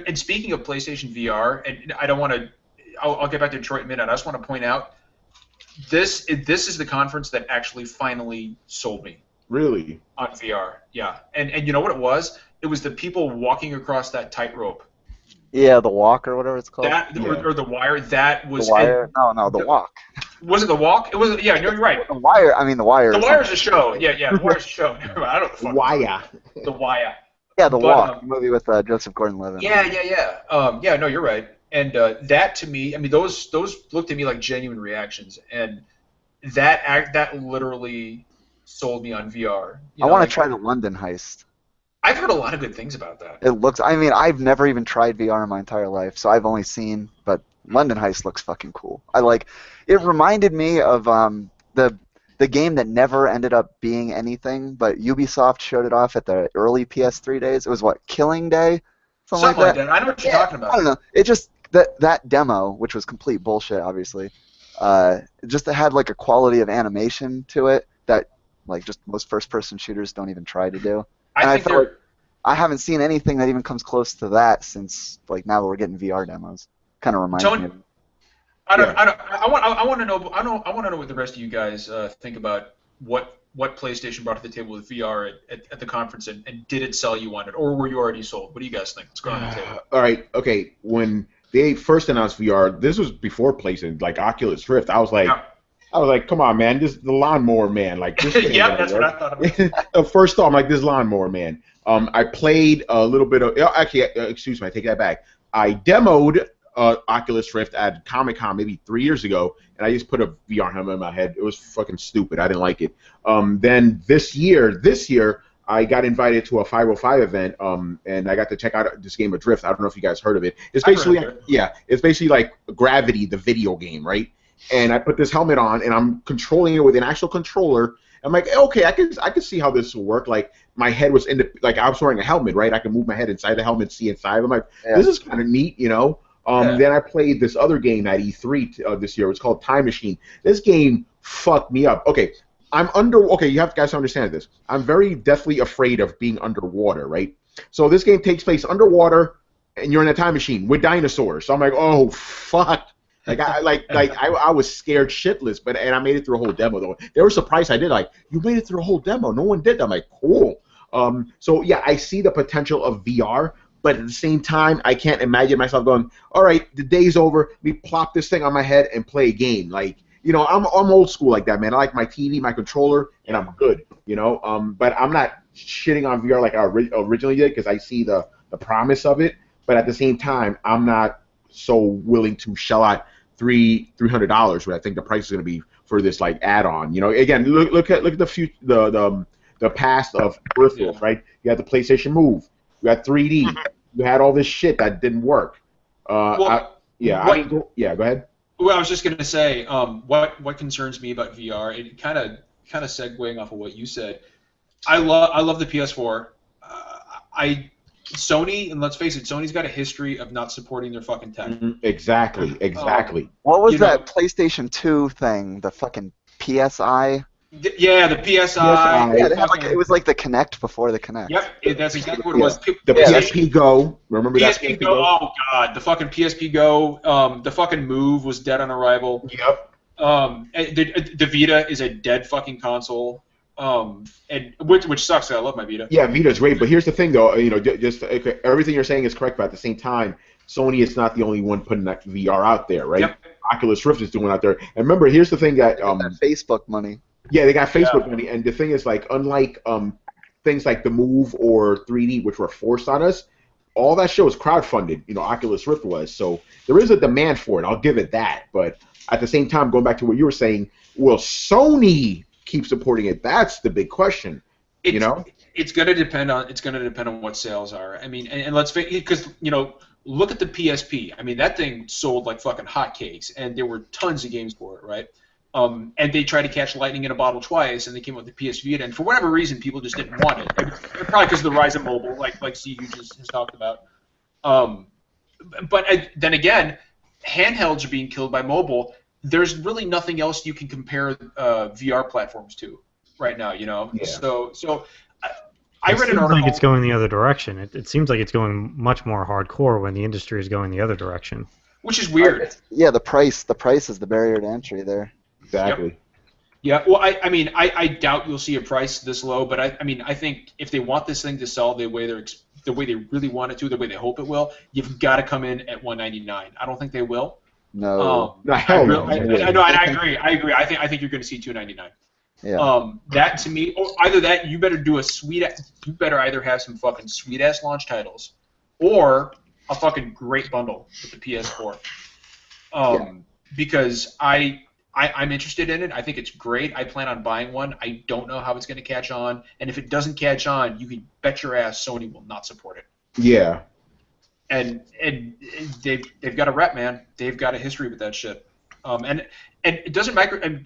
And speaking of PlayStation VR, and I don't want to, I'll get back to Detroit in a minute. I just want to point out, this is the conference that actually finally sold me. Really? On VR, yeah. And you know what it was? It was the people walking across that tightrope. Yeah, the walk or whatever it's called. Or the wire. That was the wire. No, the walk. Was it the walk? It was. Yeah, no, you're right. The wire. I mean, the wire. The wire's a show. Yeah. The wire's a show. I don't know the fuck. Wire. The wire. Yeah, the walk. The movie with Joseph Gordon-Levitt. Yeah. No, you're right. And that to me, I mean, those looked to me like genuine reactions, and that literally sold me on VR. I want to try the London heist. I've heard a lot of good things about that. It looks. I mean, I've never even tried VR in my entire life, so I've only seen. But London heist looks fucking cool. It reminded me of the game that never ended up being anything, but Ubisoft showed it off at the early PS3 days. It was what, Killing Day? Something like that. I know what you're talking about. I don't know. It just that demo, which was complete bullshit, obviously. It had like a quality of animation to it that like just most first-person shooters don't even try to do. I I haven't seen anything that even comes close to that since like now we're getting VR demos. Kind of reminds Tony, me of. I want to know. I want to know what the rest of you guys think about what PlayStation brought to the table with VR at the conference, and did it sell you on it, or were you already sold? What do you guys think? Let's go on the table. All right, okay. When they first announced VR, this was before PlayStation, like Oculus Rift. I was like, come on, man, this is the lawnmower man. Like, this ain't Yeah, gonna that's what work. I thought about. First off, I'm like, this lawnmower man. I played a little bit of. Actually, excuse me, I take that back. I demoed Oculus Rift at Comic-Con maybe 3 years ago, and I just put a VR helmet in my head. It was fucking stupid. I didn't like it. Then this year, I got invited to a 505 event, and I got to check out this game of Drift. I don't know if you guys heard of it. It's basically, it's basically like Gravity, the video game, right? And I put this helmet on, and I'm controlling it with an actual controller. I'm like, okay, I can see how this will work. Like, my head was like I was wearing a helmet, right? I can move my head inside the helmet, see inside. I'm like, this is kind of neat, you know. Then I played this other game at E3 this year. It's called Time Machine. This game fucked me up. Okay, you have guys to understand this. I'm very deathly afraid of being underwater, right? So this game takes place underwater, and you're in a time machine with dinosaurs. So I'm like, oh fuck. I was scared shitless, and I made it through a whole demo though. They were surprised I did. Like, you made it through a whole demo. No one did that. I'm like, cool. So yeah, I see the potential of VR. But at the same time, I can't imagine myself going, all right, the day's over. Let me plop this thing on my head and play a game. Like, you know, I'm old school like that, man. I like my TV, my controller, and I'm good, you know. But I'm not shitting on VR like I originally did because I see the promise of it. But at the same time, I'm not so willing to shell out $300, what I think the price is going to be for this like add-on. You know, again, look at the past of Peripherals, right? You had the PlayStation Move. You had 3D. You had all this shit that didn't work. Go ahead. Well, I was just gonna say, what concerns me about VR, it kind of segueing off of what you said. I love the PS4. Sony, and let's face it, Sony's got a history of not supporting their fucking tech. Exactly. What was that PlayStation 2 thing? The fucking PSI? Yeah, the PSI. Yeah, it was like the Kinect before the Kinect. Yep, that's exactly what it was. The PSP Go. Remember that? PSP Go. Oh god, the fucking PSP Go. The fucking Move was dead on arrival. Yep. The Vita is a dead fucking console. And which sucks. I love my Vita. Yeah, Vita's great, but here's the thing, though. You know, just everything you're saying is correct, but at the same time, Sony is not the only one putting that VR out there, right? Yep. Oculus Rift is doing it out there. And remember, here's the thing that that Facebook money. Yeah, they got Facebook money, and the thing is, like, unlike things like the Move or 3D, which were forced on us, all that shit was crowdfunded. You know, Oculus Rift was, so there is a demand for it. I'll give it that. But at the same time, going back to what you were saying, will Sony keep supporting it? That's the big question. It's going to depend on what sales are. I mean, and let's face it, because look at the PSP. I mean, that thing sold like fucking hotcakes, and there were tons of games for it, right? And they tried to catch lightning in a bottle twice, and they came up with the PS Vita, and for whatever reason, people just didn't want it. Probably because of the rise of mobile, like Steve has talked about. But then again, handhelds are being killed by mobile. There's really nothing else you can compare VR platforms to right now, Yeah. So I read an article. It seems like it's going the other direction. It seems like it's going much more hardcore when the industry is going the other direction. Which is weird. Yeah, the price is the barrier to entry there. Exactly. Yep. Yeah, well, I mean, I doubt you'll see a price this low, but I mean, I think if they want this thing to sell the way they really want it to, the way they hope it will, you've got to come in at $199. I don't think they will. No. Hell no. I agree. I think you're going to see $299. Yeah. That to me, either that, you better do you better either have some fucking sweet ass launch titles, or a fucking great bundle with the PS4. Because I'm interested in it. I think it's great. I plan on buying one. I don't know how it's going to catch on, and if it doesn't catch on, you can bet your ass Sony will not support it. Yeah. And they've got a rep, man. They've got a history with that shit. And it doesn't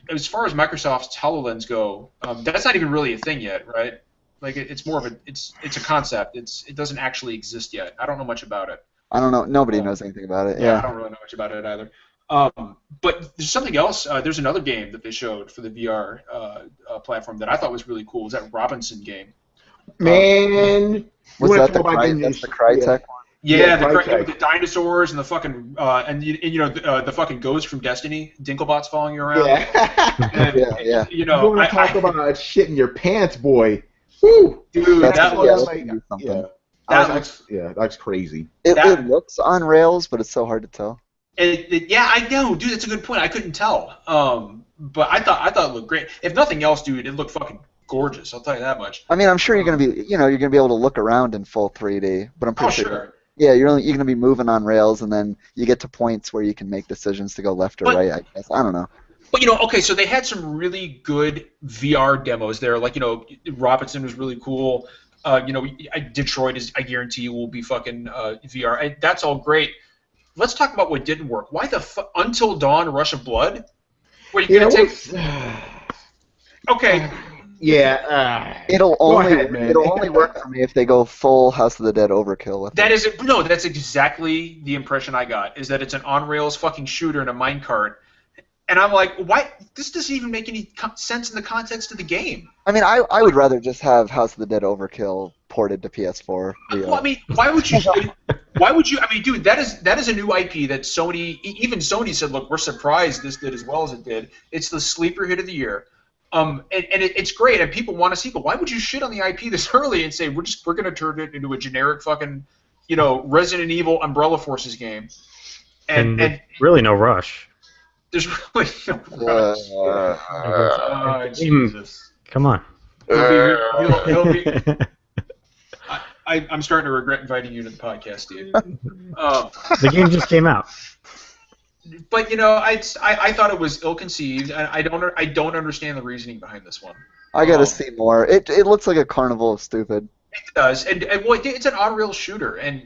as far as Microsoft's HoloLens go, that's not even really a thing yet, right? Like it's more of it's a concept. It doesn't actually exist yet. I don't know much about it. I don't know. Nobody knows anything about it. Yeah. I don't really know much about it either. But there's something else. There's another game that they showed for the VR platform that I thought was really cool. It was that Robinson game. Man, Was wanna that talk the about getting that's the this- Crytek one? Yeah, Crytek. the dinosaurs and the fucking the fucking ghost from Destiny, Dinklebots following you around. Yeah. And, Yeah. You You know, want to talk about shit in your pants, boy? Woo! dude, That's that yeah, looks that's gonna be something. That's crazy. It looks on rails, but it's so hard to tell. yeah, I know, dude. That's a good point. I couldn't tell. But I thought it looked great. If nothing else, dude, it looked fucking gorgeous. I'll tell you that much. I mean, I'm sure you're gonna be, you're gonna be able to look around in full 3D, but I'm pretty sure. Sure. Yeah, you're gonna be moving on rails, and then you get to points where you can make decisions to go left or right. I guess I don't know. But okay, so they had some really good VR demos there. Like Robinson was really cool. Detroit is, I guarantee you, will be fucking VR. That's all great. Let's talk about what didn't work. Why the fuck? Until Dawn, Rush of Blood? Where you gonna take? Okay. Yeah. It'll only man. it'll only work for me if they go full House of the Dead overkill with That it. is it. No, that's exactly the impression I got. Is that it's an on rails fucking shooter in a minecart, and I'm like, why? This doesn't even make any sense in the context of the game. I mean, I would rather just have House of the Dead overkill ported to PS4. Well, I mean, why would you? Why would you? I mean, dude, that is a new IP that Sony, even Sony said, look, we're surprised this did as well as it did. It's the sleeper hit of the year. And it's great, and people want a sequel. Why would you shit on the IP this early and say we're going to turn it into a generic fucking, Resident Evil Umbrella Forces game? And really no rush. there's really no rush. Jesus. Come on. He'll be, I'm starting to regret inviting you to the podcast, Steve. The game just came out. But I thought it was ill-conceived, and I don't understand the reasoning behind this one. I gotta see more. It looks like a carnival of stupid. It does, and it's an on-rails shooter, and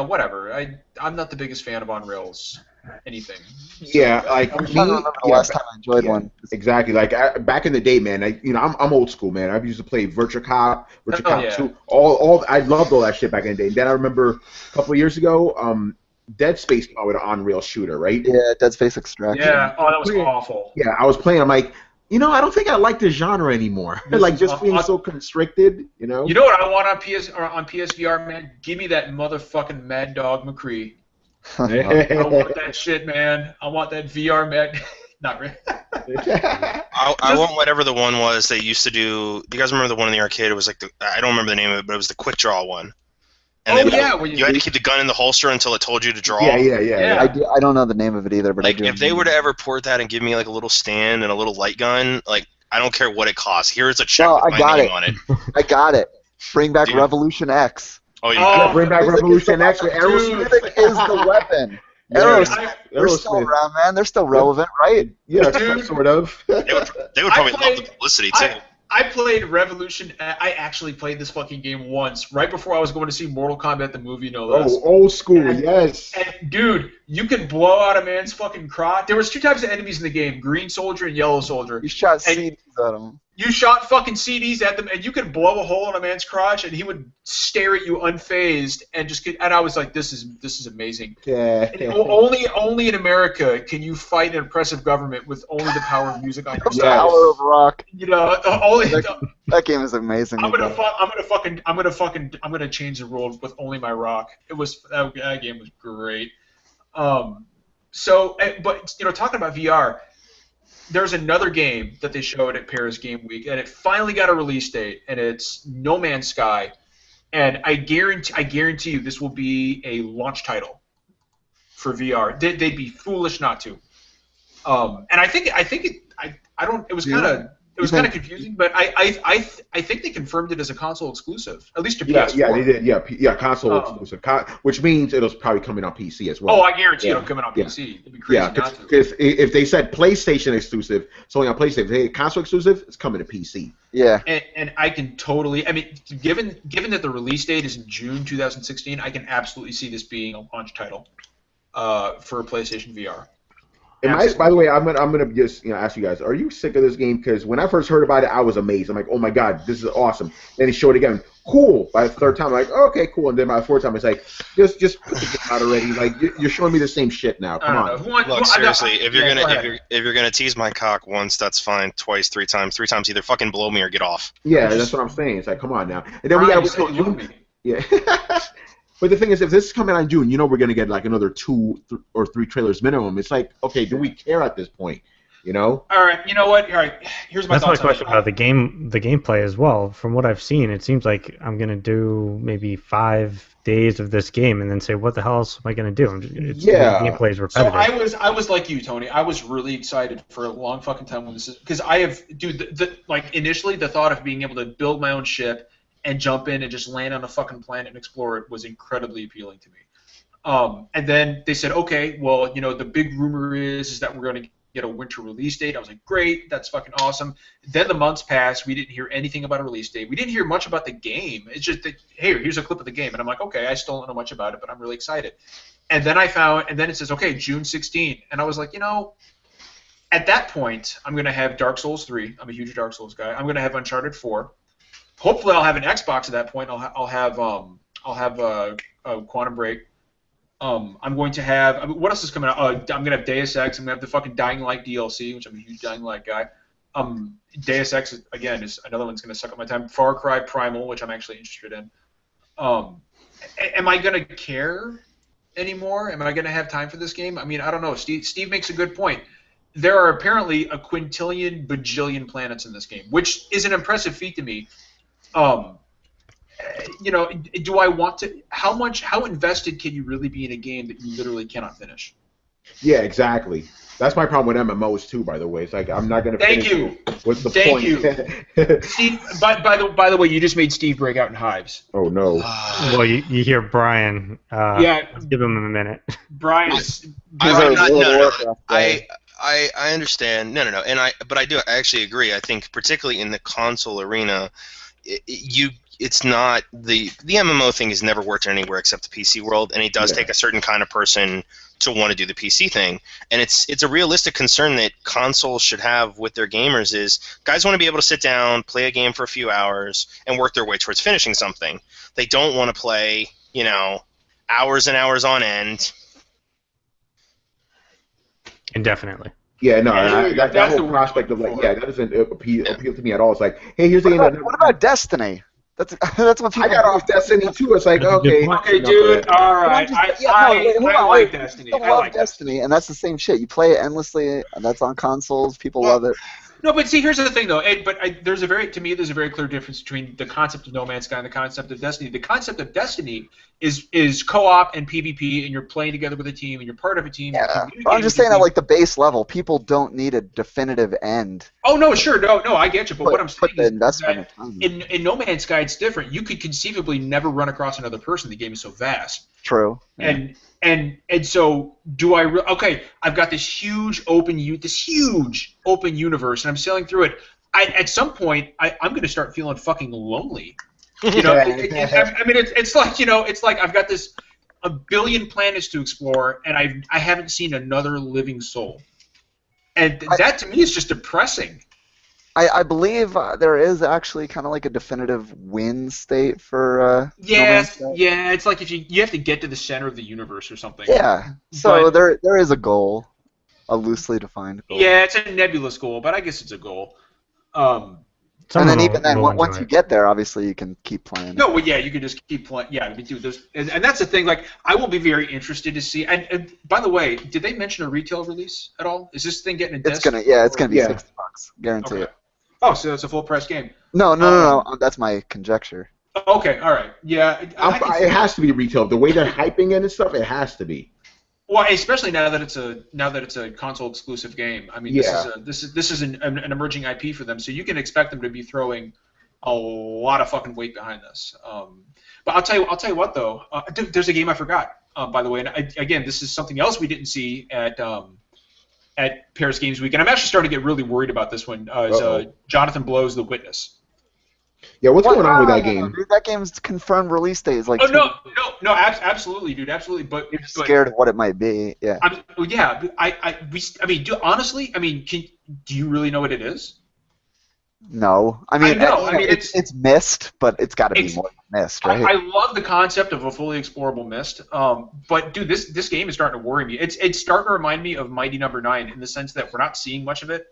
whatever. I'm not the biggest fan of on-rails anything. Yeah, like I'm me. trying to remember the last time I enjoyed one. Exactly. Like back in the day, man. I'm old school, man. I used to play Virtua Cop, Virtua Cop 2. All I loved all that shit back in the day. Then I remember a couple of years ago, Dead Space came out with an on-rail shooter, right? Yeah, Dead Space Extraction. Yeah. Oh, that was awful. Yeah, I was playing. I'm like, I don't think I like this genre anymore. Like just being so constricted, You know what I want on PSVR, man? Give me that motherfucking Mad Dog McCree. I want that shit, man. I want that VR Mad. Not really. I want whatever the one was they used to do. Do you guys remember the one in the arcade? It was like I don't remember the name of it, but it was the quick draw one. And you had to keep the gun in the holster until it told you to draw. Yeah. I don't know the name of it either, but like I do. If they were to ever port that and give me like a little stand and a little light gun, like I don't care what it costs. Here's a check with my name on it. I got it. Bring back Dude. Revolution X. Oh, yeah. Bring back Revolution X with Aerosmith. Music is the weapon. Aerosmith. They're still around, man. They're still relevant, right? Yeah, Dude. sort of. They would probably love the publicity too. I played Revolution. I actually played this fucking game once, right before I was going to see Mortal Kombat the movie, no less. Oh, old school, yes. And dude, you could blow out a man's fucking crotch. There was two types of enemies in the game: Green Soldier and Yellow Soldier. You shot CDs at them. You shot fucking CDs at them, and you could blow a hole in a man's crotch, and he would stare at you unfazed, and I was like, "This is amazing." Yeah. And only in America can you fight an oppressive government with only the power of music on your The side. Power of Rock. That game is amazing. I'm gonna change the rules with only my rock. That game was great. But talking about VR, there's another game that they showed at Paris Game Week, and it finally got a release date, and it's No Man's Sky, and I guarantee you this will be a launch title for VR. They'd be foolish not to. It was kind of confusing, but I think they confirmed it as a console exclusive, at least to PS4. Yeah, they did. Yeah, console exclusive, which means it'll probably come in on PC as well. Oh, I guarantee it'll come in on PC. It'd be crazy not to. Because if they said PlayStation exclusive, it's only on PlayStation. If they say console exclusive, it's coming to PC. Yeah. And I can totally. I mean, given that the release date is in June 2016, I can absolutely see this being a launch title for PlayStation VR. By the way, I'm gonna just ask you guys: are you sick of this game? Because when I first heard about it, I was amazed. I'm like, oh my god, this is awesome. Then he showed it again, cool. By the third time, I'm like, okay, cool. And then by the fourth time, it's like, just put the game out already. Like you're showing me the same shit now. Come on. Look, seriously, if you're gonna tease my cock once, that's fine. Twice, three times, either fucking blow me or get off. Yeah, that's what I'm saying. It's like, come on now. And then we got Yeah. But the thing is, if this is coming out in June, we're going to get like another 2 or 3 trailers minimum. It's like, okay, do we care at this point? All right, you know what? All right, here's my That's my thoughts on question it. about the gameplay as well. From what I've seen, it seems like I'm gonna do maybe 5 days of this game and then say, what the hell else am I gonna do? The gameplay is So repetitive. I was like you, Tony. I was really excited for a long fucking time when this is because I have, dude. Like initially, the thought of being able to build my own ship and jump in and just land on a fucking planet and explore it was incredibly appealing to me. And then they said, okay, well, the big rumor is that we're going to get a winter release date. I was like, great, that's fucking awesome. Then the months passed. We didn't hear anything about a release date. We didn't hear much about the game. It's just that, hey, here's a clip of the game. And I'm like, okay, I still don't know much about it, but I'm really excited. And then and then it says, okay, June 16. And I was like, at that point, I'm going to have Dark Souls 3. I'm a huge Dark Souls guy. I'm going to have Uncharted 4. Hopefully I'll have an Xbox at that point. I'll have a Quantum Break. I'm going to have. What else is coming out? I'm going to have Deus Ex. I'm going to have the fucking Dying Light DLC, which I'm a huge Dying Light guy. Deus Ex again is another one's going to suck up my time. Far Cry Primal, which I'm actually interested in. Am I going to care anymore? Am I going to have time for this game? I mean, I don't know. Steve makes a good point. There are apparently a quintillion bajillion planets in this game, which is an impressive feat to me. Do I want to? How invested can you really be in a game that you literally cannot finish? Yeah, exactly. That's my problem with MMOs too. By the way, it's like I'm not going to. Thank you. What's the Thank point? you, Steve. By the way, you just made Steve break out in hives. Oh no. Well, you hear Brian. Yeah. Let's give him a minute. Brian's. I understand. No, but I actually agree. I think particularly in the console arena, it's not the MMO thing has never worked anywhere except the PC world, and it does take a certain kind of person to want to do the PC thing. And it's a realistic concern that consoles should have with their gamers is guys want to be able to sit down, play a game for a few hours, and work their way towards finishing something. They don't want to play, hours and hours on end. Indefinitely. Yeah, no, that's that the whole word prospect of I'm like, looking that doesn't appeal to me at all. It's like, hey, here's the game. What about Destiny? That's what people. I got off Destiny too. It's like, That's a good okay, point. Okay, dude. All right. I like Destiny. People love Destiny, and that's the same shit. You play it endlessly, and that's on consoles. People love it. No, but see, here's the thing, though. There's a very clear difference between the concept of No Man's Sky and the concept of Destiny. The concept of Destiny is co-op and PvP, and you're playing together with a team, and you're part of a team. Yeah, but I'm just saying at like the base level, people don't need a definitive end. Oh no, sure, no, I get you. But what I'm saying the is investment that in No Man's Sky, it's different. You could conceivably never run across another person. The game is so vast. True. Yeah. And so do I? Okay, I've got this huge open universe, and I'm sailing through it. At some point, I'm going to start feeling fucking lonely. I mean, it's like I've got a billion planets to explore, and I haven't seen another living soul, and that to me is just depressing. I believe there is actually kind of like a definitive win state for. Yeah, it's like if you have to get to the center of the universe or something. Yeah, so there is a goal, a loosely defined goal. Yeah, it's a nebulous goal, but I guess it's a goal. And then once you get there, obviously you can keep playing. No, well, yeah, you can just keep playing. Yeah, I mean, dude, and that's the thing. Like, I will be very interested to see. And by the way, did they mention a retail release at all? Is this thing getting a disc? It's gonna be $60, guarantee it. Oh, so it's a full price game. No. That's my conjecture. Okay, all right. Yeah. It has to be retail. The way they're hyping it and stuff, it has to be. Well, especially now that it's a console exclusive game. I mean, this is an emerging IP for them, so you can expect them to be throwing a lot of fucking weight behind this. But I'll tell you what though. There's a game I forgot. By the way, and again, this is something else we didn't see at Paris Games Week, and I'm actually starting to get really worried about this one. Jonathan Blow's The Witness. Yeah, what's going on with that game? Dude, that game's confirmed release date is like. No, absolutely, dude, absolutely. But you're scared of what it might be. Yeah. Honestly, do you really know what it is? No, it's Myst, but it's got to be more than Myst, right? I love the concept of a fully explorable Myst, but dude, this game is starting to worry me. It's starting to remind me of Mighty Number 9 in the sense that we're not seeing much of it,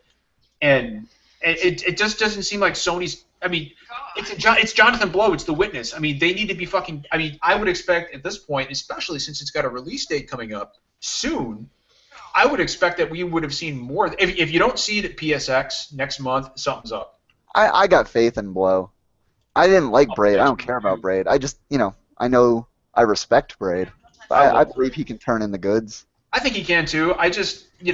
and it just doesn't seem like Sony's I mean, it's Jonathan Blow. It's The Witness. I mean, they need to be fucking. I mean, I would expect at this point, especially since it's got a release date coming up soon, I would expect that we would have seen more. If you don't see it at PSX next month, something's up. I got faith in Blow. I didn't like Braid. I don't care about Braid. I just, I know I respect Braid. I believe he can turn in the goods. I think he can too. I just, I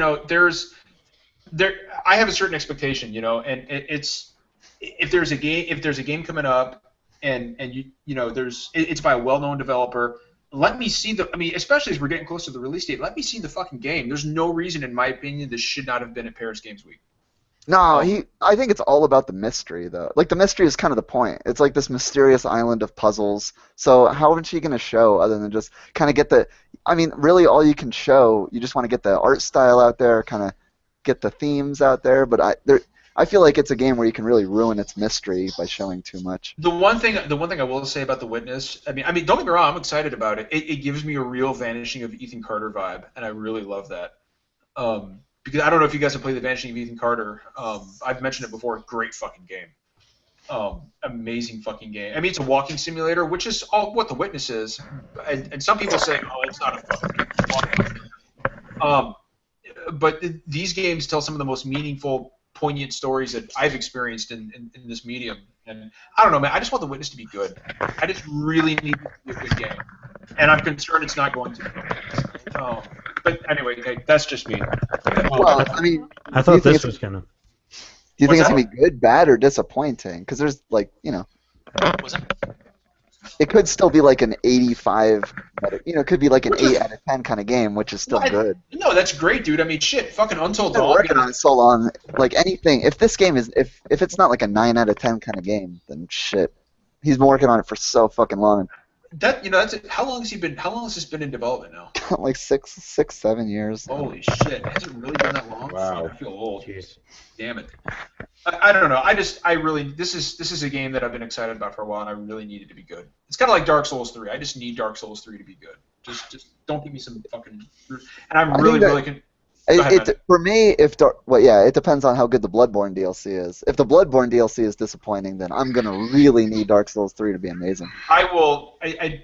have a certain expectation, and it's if there's a game coming up, and it's by a well-known developer. Let me see especially as we're getting close to the release date. Let me see the fucking game. There's no reason, in my opinion, this should not have been at Paris Games Week. No, I think it's all about the mystery, though. Like, the mystery is kind of the point. It's like this mysterious island of puzzles. So how is she going to show other than just kind of get the... I mean, really all you can show, you just want to get the art style out there, kind of get the themes out there. But I feel like it's a game where you can really ruin its mystery by showing too much. The one thing I will say about The Witness, I mean, don't get me wrong, I'm excited about it. It gives me a real Vanishing of Ethan Carter vibe, and I really love that. Because I don't know if you guys have played The Vanishing of Ethan Carter. I've mentioned it before. Great fucking game. Amazing fucking game. I mean, it's a walking simulator, which is all what The Witness is. And some people say, oh, it's not a fucking game. But these games tell some of the most meaningful, poignant stories that I've experienced in this medium. And I don't know, man. I just want The Witness to be good. I just really need it to be a good game. And I'm concerned it's not going to be. But anyway, that's just me. Well, I mean, I thought this was gonna. Do you think it's gonna be good, bad, or disappointing? Because there's What's that? It could still be like an 85. It could be like an 8 out of 10 kind of game, which is still good. No, that's great, dude. I mean, shit, fucking Until I've been Dawn. working on it so long. Like anything, if this game is, if it's not like a 9 out of 10 kind of game, then shit. He's been working on it for so fucking long. That's it. How long has this been in development now? Like 6-7 years. Holy shit! Has it really been that long? Wow. I feel old. Jeez. Damn it. I don't know. This is a game that I've been excited about for a while, and I really need it to be good. It's kind of like Dark Souls 3. I just need Dark Souls 3 to be good. Just don't give me some fucking. And I'm really. For me, it depends on how good the Bloodborne DLC is. If the Bloodborne DLC is disappointing, then I'm gonna really need Dark Souls 3 to be amazing.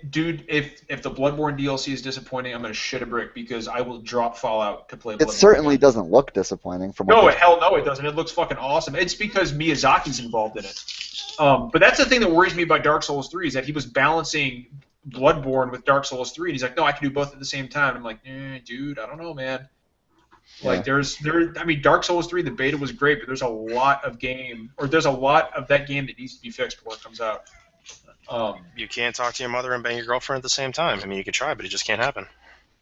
Dude. If the Bloodborne DLC is disappointing, I'm gonna shit a brick because I will drop Fallout to play Bloodborne. It certainly doesn't look disappointing. Hell no, it doesn't. It looks fucking awesome. It's because Miyazaki's involved in it. But that's the thing that worries me about Dark Souls 3 is that he was balancing Bloodborne with Dark Souls 3, and he's like, no, I can do both at the same time. I'm like, dude, I don't know, man. Like Dark Souls 3, the beta was great, but there's a lot of that game that needs to be fixed before it comes out. You can't talk to your mother and bang your girlfriend at the same time. I mean, you could try, but it just can't happen.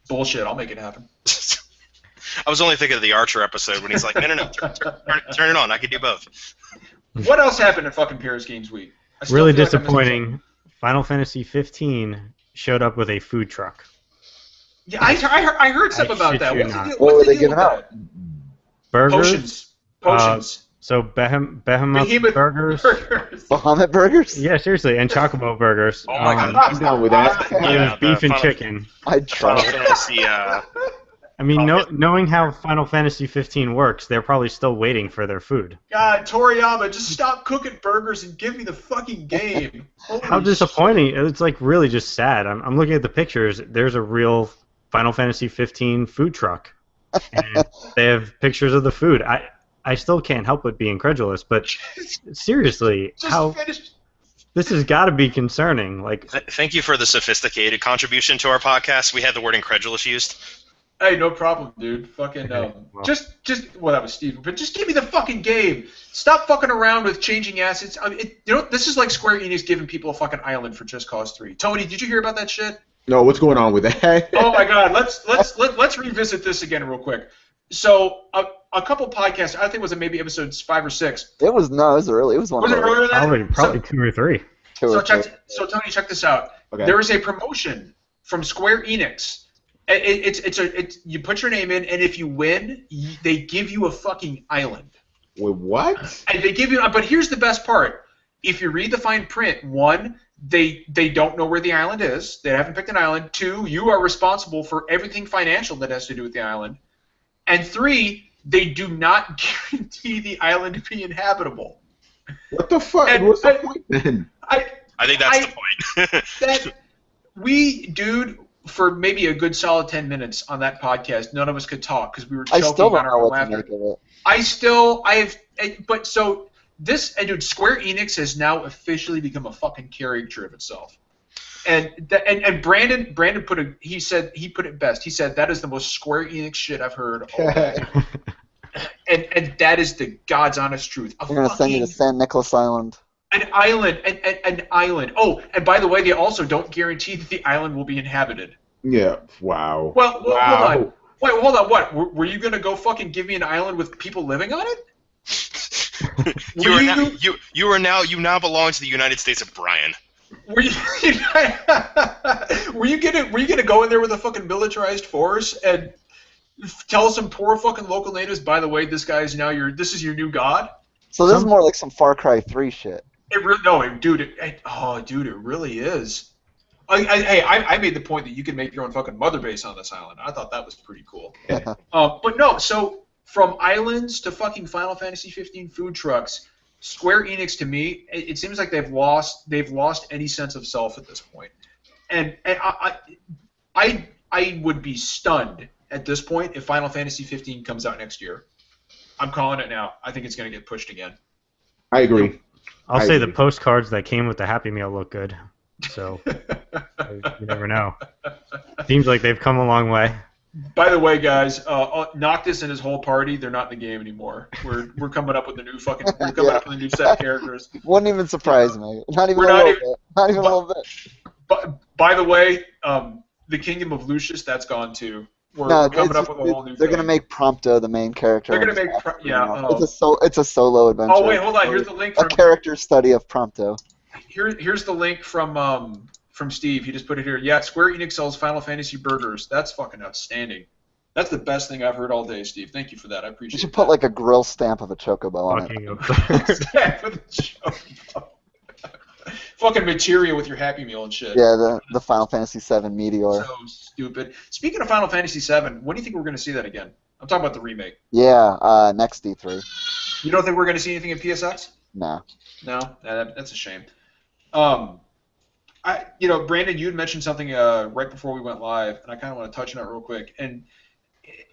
Bullshit, I'll make it happen. I was only thinking of the Archer episode when he's like, no, turn it on. I can do both. What else happened at fucking Paris Games Week? Really disappointing. Final Fantasy 15 showed up with a food truck. Yeah, I heard something about that. What were they giving out? Burgers. Potions. So Behemoth burgers. Bahamut burgers? Yeah, seriously, and Chocobo burgers. Oh my God. I'm down with that. It was beef and chicken. I'd try. Final Fantasy. I mean, knowing how Final Fantasy 15 works, they're probably still waiting for their food. God, Toriyama, just stop cooking burgers and give me the fucking game. How disappointing! It's like really just sad. I'm looking at the pictures. There's a real Final Fantasy 15 food truck, and they have pictures of the food. I still can't help but be incredulous. But seriously, this has got to be concerning. Like, thank you for the sophisticated contribution to our podcast. We had the word incredulous used. Hey, no problem, dude. Fucking that was Steven. But just give me the fucking game. Stop fucking around with changing assets. I mean, this is like Square Enix giving people a fucking island for Just Cause 3. Tony, did you hear about that shit? No, what's going on with that? Oh my God, let's revisit this again real quick. So a couple podcasts, I think it was maybe episodes 5 or 6. It was early. It was one. Was it earlier than that? Probably 2 or 3. So Tony, check this out. Okay. There is a promotion from Square Enix. You put your name in, and if you win, they give you a fucking island. Wait, what? And they give you, but here's the best part. If you read the fine print, 1, they don't know where the island is. They haven't picked an island. 2, you are responsible for everything financial that has to do with the island. And 3, they do not guarantee the island to be inhabitable. What the fuck? And What's the point then? I think that's the point. Dude, for maybe a good solid 10 minutes on that podcast, none of us could talk because we were I choking still on don't know our what to laughter. make of it. Dude, Square Enix has now officially become a fucking caricature of itself. And Brandon put it best. He said that is the most Square Enix shit I've heard all day. and that is the God's honest truth. They're gonna send you to San Nicolas Island. An island. Oh, and by the way, they also don't guarantee that the island will be inhabited. Yeah. Wow. Well, wow. hold on. Wait, hold on. What? Were you gonna go fucking give me an island with people living on it? You now belong to the United States of Brian. Were you gonna go in there with a fucking militarized force and tell some poor fucking local natives, by the way, this is your new god? So this is more like some Far Cry 3 shit. It really is. I made the point that you can make your own fucking mother base on this island. I thought that was pretty cool. But no, so from islands to fucking Final Fantasy 15 food trucks, Square Enix to me, it seems like they've lost any sense of self at this point. And I would be stunned at this point if Final Fantasy 15 comes out next year. I'm calling it now. I think it's going to get pushed again. I agree. I'll say the postcards that came with the Happy Meal look good. So you never know. Seems like they've come a long way. By the way, guys, Noctis and his whole party, they're not in the game anymore. We're coming up with a new set of characters. Wouldn't even surprise me. Not even a little bit. But by the way, the Kingdom of Lucius, that's gone too. We're coming up with a whole new They're thing. going to make Prompto the main character. They're going to make it's a solo adventure. Oh wait, hold on. Here's the link a character study of Prompto. Here's the link from Steve. He just put it here. Yeah, Square Enix sells Final Fantasy burgers. That's fucking outstanding. That's the best thing I've heard all day, Steve. Thank you for that. I appreciate it. You should put like a grill stamp of a chocobo on it. Stamp of the chocobo. Fucking materia with your Happy Meal and shit. Yeah, the Final Fantasy VII Meteor. So stupid. Speaking of Final Fantasy VII, when do you think we're going to see that again? I'm talking about the remake. Yeah, next D3. You don't think we're going to see anything at PSX? No. No? That's a shame. Brandon, you had mentioned something right before we went live, and I kind of want to touch on it real quick. And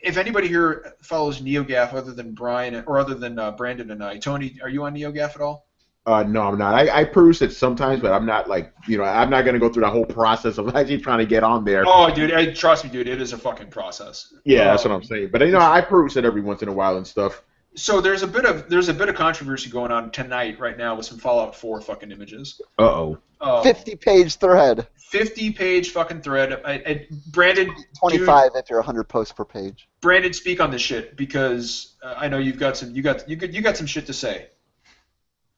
if anybody here follows NeoGAF other than Brian or other than Brandon and I, Tony, are you on NeoGAF at all? No, I'm not. I peruse it sometimes, but I'm not I'm not going to go through the whole process of actually trying to get on there. Oh, dude, trust me, dude, it is a fucking process. Yeah, that's what I'm saying. But I peruse it every once in a while and stuff. So there's a bit of controversy going on tonight right now with some Fallout 4 fucking images. 50-page thread. 50-page fucking thread. Brandon, 25 if you're 100 posts per page. Brandon, speak on this shit because I know you got some shit to say.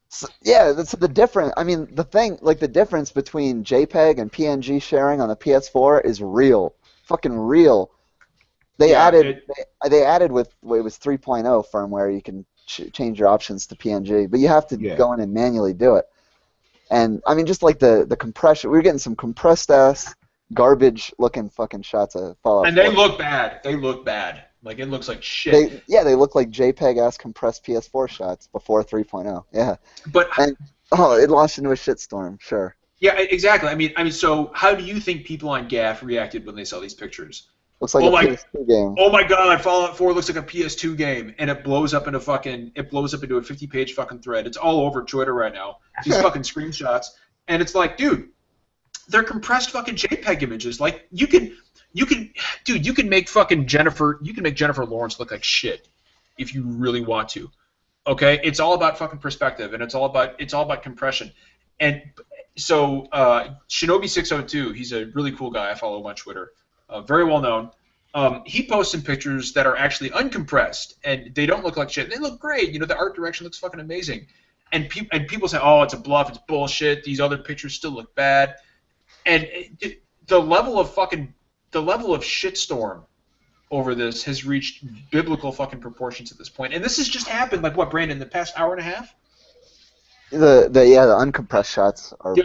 So, yeah, that's the difference. I mean, the difference between JPEG and PNG sharing on the PS4 is real, fucking real. They added with it was 3.0 firmware. You can change your options to PNG, but you have to go in and manually do it. And I mean, just like the compression, we were getting some compressed ass, garbage looking fucking shots of Fallout. And 4. They look bad. They look bad. Like it looks like shit. They look like JPEG ass compressed PS4 shots before 3.0. Yeah. It launched into a shitstorm. Sure. Yeah, exactly. I mean, so how do you think people on GAF reacted when they saw these pictures? Looks like a PS2 game. Oh my god, Fallout 4 looks like a PS2 game, and it blows up into a 50-page fucking thread. It's all over Twitter right now. These fucking screenshots, and it's like, dude, they're compressed fucking JPEG images. Like you can make fucking Jennifer Lawrence look like shit if you really want to. Okay, it's all about fucking perspective, and it's all about compression. And so Shinobi602, he's a really cool guy. I follow him on Twitter. Very well known. He posts some pictures that are actually uncompressed, and they don't look like shit. They look great. The art direction looks fucking amazing. And people say, oh, it's a bluff, it's bullshit. These other pictures still look bad. And the level of shitstorm over this has reached biblical fucking proportions at this point. And this has just happened, like what, Brandon, the past hour and a half? The uncompressed shots are.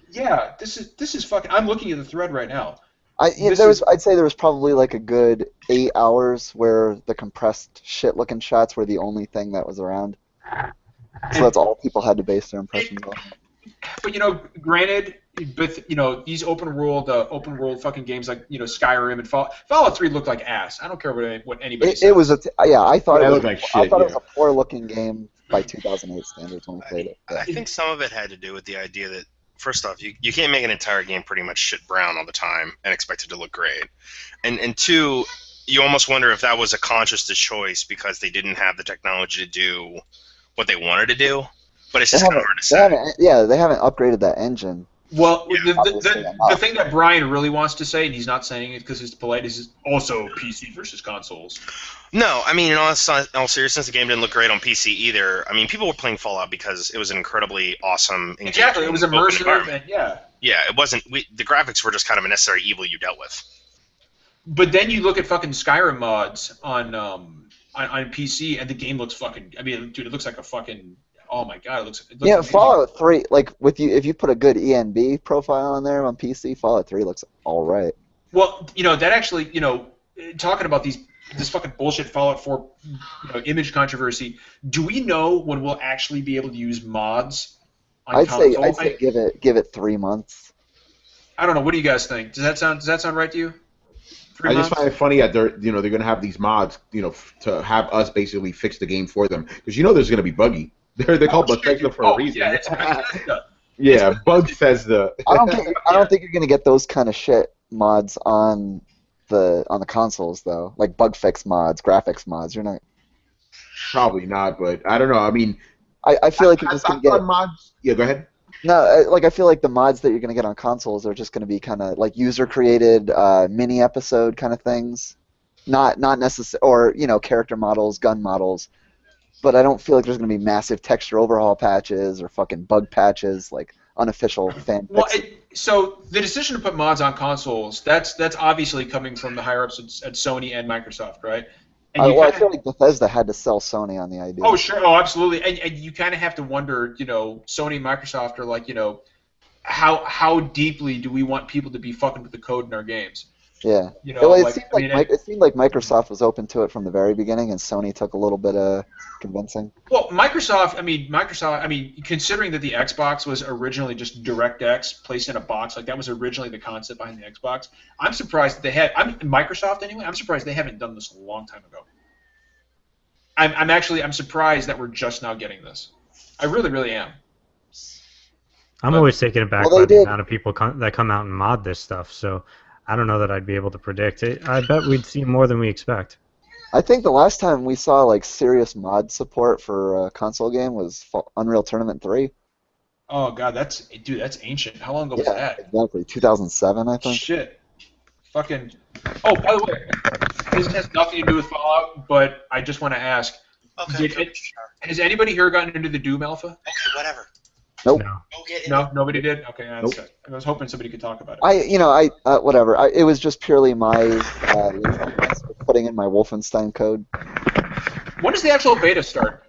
Yeah, this is fucking. I'm looking at the thread right now. I'd say there was probably like a good 8 hours where the compressed shit-looking shots were the only thing that was around. So that's all people had to base their impressions on. But granted, but these open world fucking games like Skyrim and Fallout 3 looked like ass. I don't care what anybody says. It was I thought Yeah, it it was looked like I shit, thought it yeah. was a poor looking game by 2008 standards when we played it. I think some of it had to do with the idea that, first off, you can't make an entire game pretty much shit brown all the time and expect it to look great. And two, you almost wonder if that was a conscious choice because they didn't have the technology to do what they wanted to do. But it's just kind of hard to say. They haven't upgraded that engine. Well, Yeah, the thing that Brian really wants to say, and he's not saying it because it's polite, is also PC versus consoles. No, I mean, in all seriousness, the game didn't look great on PC either. I mean, people were playing Fallout because it was an incredibly awesome, engaging, Exactly, it was open immersive, environment. and yeah. Yeah, it wasn't. The graphics were just kind of a necessary evil you dealt with. But then you look at fucking Skyrim mods on PC, and the game looks fucking. I mean, dude, it looks like a fucking. Oh my god, it looks Yeah, amazing. Fallout 3, like if you put a good ENB profile on there on PC, Fallout 3 looks all right. Well, that actually, talking about this fucking bullshit Fallout 4 image controversy, do we know when we'll actually be able to use mods on console? I'd say give it 3 months. I don't know. What do you guys think? Does that sound right to you? 3 I months? just find it funny that they're going to have these mods, to have us basically fix the game for them, because there's going to be buggy. They're called Bethesda for a reason. Yeah, it's Bethesda. Yeah, Bugfesta. I don't think you're gonna get those kind of shit mods on the consoles though, like bug fix mods, graphics mods. You're not. Probably not, but I don't know. I mean, I feel like you're just gonna get mods. Yeah, go ahead. no. I feel like the mods that you're gonna get on consoles are just gonna be kind of like user created mini episode kind of things, not necessary or character models, gun models. But I don't feel like there's going to be massive texture overhaul patches or fucking bug patches, like unofficial fan fixes. So the decision to put mods on consoles, that's obviously coming from the higher ups at Sony and Microsoft, right? And I feel like Bethesda had to sell Sony on the idea. Oh, sure. Oh, absolutely. And you kind of have to wonder, Sony and Microsoft are like, how deeply do we want people to be fucking with the code in our games? Yeah. It seemed like Microsoft was open to it from the very beginning, and Sony took a little bit of convincing. Well, Microsoft, considering that the Xbox was originally just DirectX placed in a box, like that was originally the concept behind the Xbox, I'm surprised that Microsoft anyway, I'm surprised they haven't done this a long time ago. I'm surprised that we're just now getting this. I really, really am. I'm always taken aback by the amount of people that come out and mod this stuff, so I don't know that I'd be able to predict it. I bet we'd see more than we expect. I think the last time we saw like serious mod support for a console game was Unreal Tournament 3. Oh god, that's ancient. How long ago was that? Exactly, 2007, I think. Shit. Fucking. Oh, by the way, this has nothing to do with Fallout, but I just want to ask: has anybody here gotten into the Doom Alpha? Okay, whatever. Nope. No, nobody did. Okay, Nope. I was hoping somebody could talk about it. Whatever. It was just purely my putting in my Wolfenstein code. When does the actual beta start?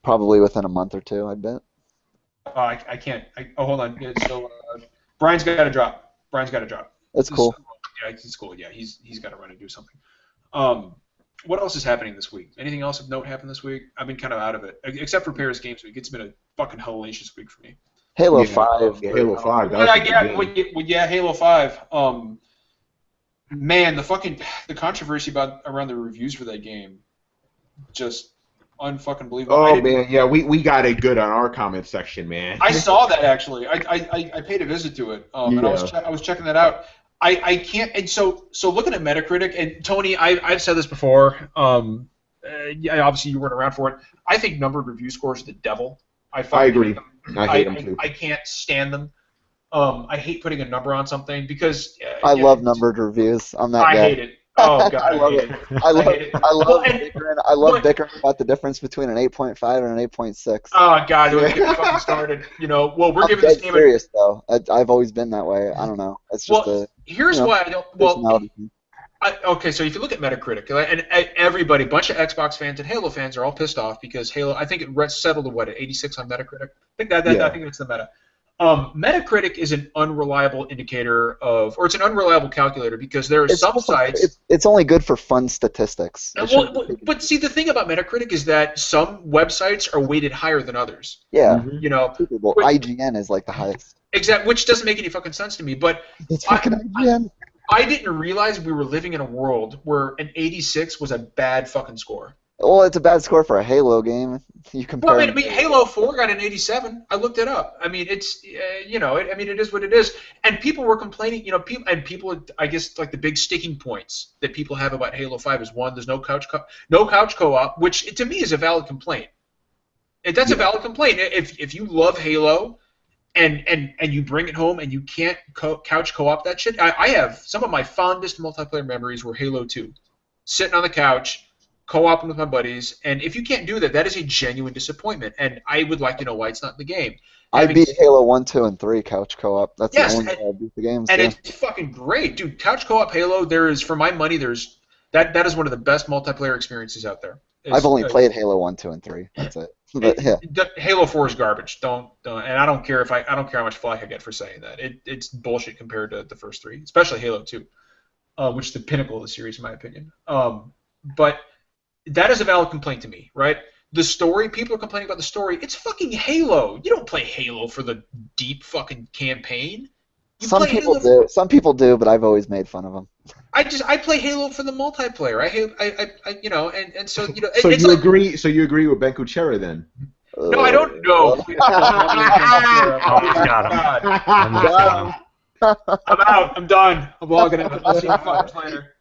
Probably within a month or two, I bet. I can't. Hold on. Yeah, so Brian's got to drop. That's cool. Yeah, it's cool. Yeah, he's got to run and do something. What else is happening this week? Anything else of note happened this week? I've been kind of out of it, except for Paris Games Week. It's been a fucking hellacious week for me. Halo 5. Yeah, Halo 5. Halo 5. Man, the controversy around the reviews for that game, just unfucking believable. Oh man, yeah, we got it good on our comment section, man. I saw that actually. I paid a visit to it, and I was checking that out. I can't, and so looking at Metacritic, and Tony, I've said this before. Obviously you weren't around for it. I think numbered review scores are the devil. I agree. I hate them too. I can't stand them. I hate putting a number on something because I love numbered reviews. I'm that guy. I hate it. Oh god, I love it. I love bickering about the difference between an 8.5 and an 8.6. Oh god, don't get me fucking started. We're giving this game serious though. I've always been that way. I don't know. It's just here's why I don't. Well, okay, so if you look at Metacritic, and everybody, a bunch of Xbox fans and Halo fans are all pissed off because Halo. I think it settled to what, at 86 on Metacritic. I think that's the meta. Metacritic is an unreliable indicator of, or it's an unreliable calculator because there are some sites. It's only good for fun statistics. But see, the thing about Metacritic is that some websites are weighted higher than others. Yeah. You know, Well, IGN is like the highest. Exactly, which doesn't make any fucking sense to me. But It's fucking IGN. I didn't realize we were living in a world where an 86 was a bad fucking score. Well, it's a bad score for a Halo game. You compare. Well, I mean, Halo 4 got an 87. I looked it up. I mean, it's I mean, it is what it is. And people were complaining. People. I guess like the big sticking points that people have about Halo 5 is one, there's no couch co-op, which to me is a valid complaint. That's a valid complaint. If you love Halo, and you bring it home and you can't couch co-op that shit. I have some of my fondest multiplayer memories were Halo 2, sitting on the couch. Co-oping with my buddies, and if you can't do that, that is a genuine disappointment, and I would like to know why it's not in the game. I beat Halo 1, 2, and 3 couch co-op. That's the only way I beat the games. And it's fucking great, dude. Couch co-op Halo, there is, for my money, that is one of the best multiplayer experiences out there. I've only played Halo 1, 2, and 3. That's it. But, yeah. Halo 4 is garbage. Don't, and I don't care how much flack I get for saying that. It's bullshit compared to the first three, especially Halo 2, which is the pinnacle of the series, in my opinion. But that is a valid complaint to me, right? The story, people are complaining about the story. It's fucking Halo. You don't play Halo for the deep fucking campaign. Some people do. Some people do, but I've always made fun of them. I play Halo for the multiplayer. And so So you agree? So you agree with Ben Kuchera then? No, I don't know. Got him. I'm out. I'm done. I'm logging out. I'll see you fuckers later.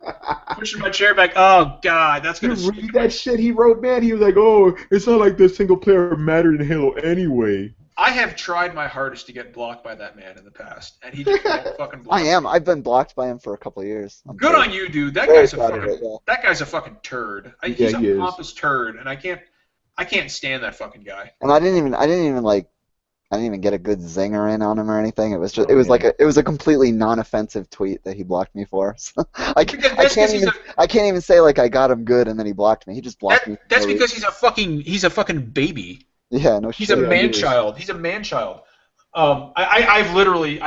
Pushing my chair back. Oh God, that's gonna. You read that shit he wrote, man. He was like, "Oh, it's not like the single player mattered in Halo anyway." I have tried my hardest to get blocked by that man in the past, and he just won't fucking block. I am. I've been blocked by him for a couple of years. Good on you, dude. That guy's a fucking turd. He's a pompous turd, and I can't stand that fucking guy. And I didn't even get a good zinger in on him or anything. It was just, it was a completely non-offensive tweet that he blocked me for. So I can't even say like I got him good and then he blocked me. He just blocked me. That's because he's a fucking baby. Yeah, no shit. He's a man-child. He's a man-child. I've literally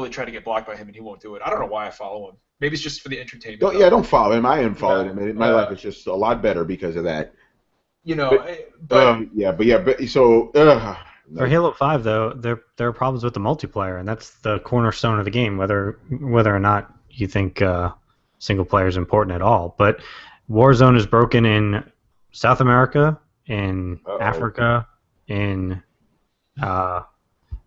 tried to get blocked by him and he won't do it. I don't know why I follow him. Maybe it's just for the entertainment. Don't follow him. I unfollowed him. My life is just a lot better because of that. For Halo 5, though, there are problems with the multiplayer, and that's the cornerstone of the game, whether or not you think single player is important at all. But Warzone is broken in South America, in Africa, in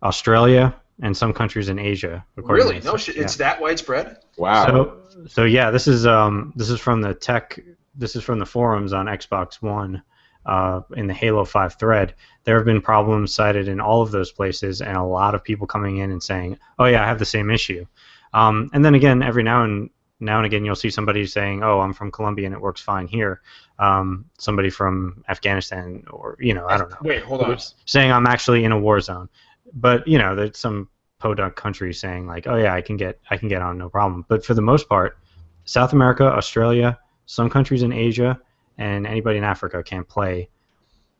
Australia, and some countries in Asia. Really? No shit. It's that widespread? Wow. So yeah, this is from the forums on Xbox One. In the Halo 5 thread, there have been problems cited in all of those places, and a lot of people coming in and saying, "Oh yeah, I have the same issue." And then again, every now and again, you'll see somebody saying, "Oh, I'm from Colombia and it works fine here." Somebody from Afghanistan, or I don't know. Wait, hold on. Saying I'm actually in a war zone, but there's some podunk country saying like, "Oh yeah, I can get on no problem." But for the most part, South America, Australia, some countries in Asia, and anybody in Africa can't play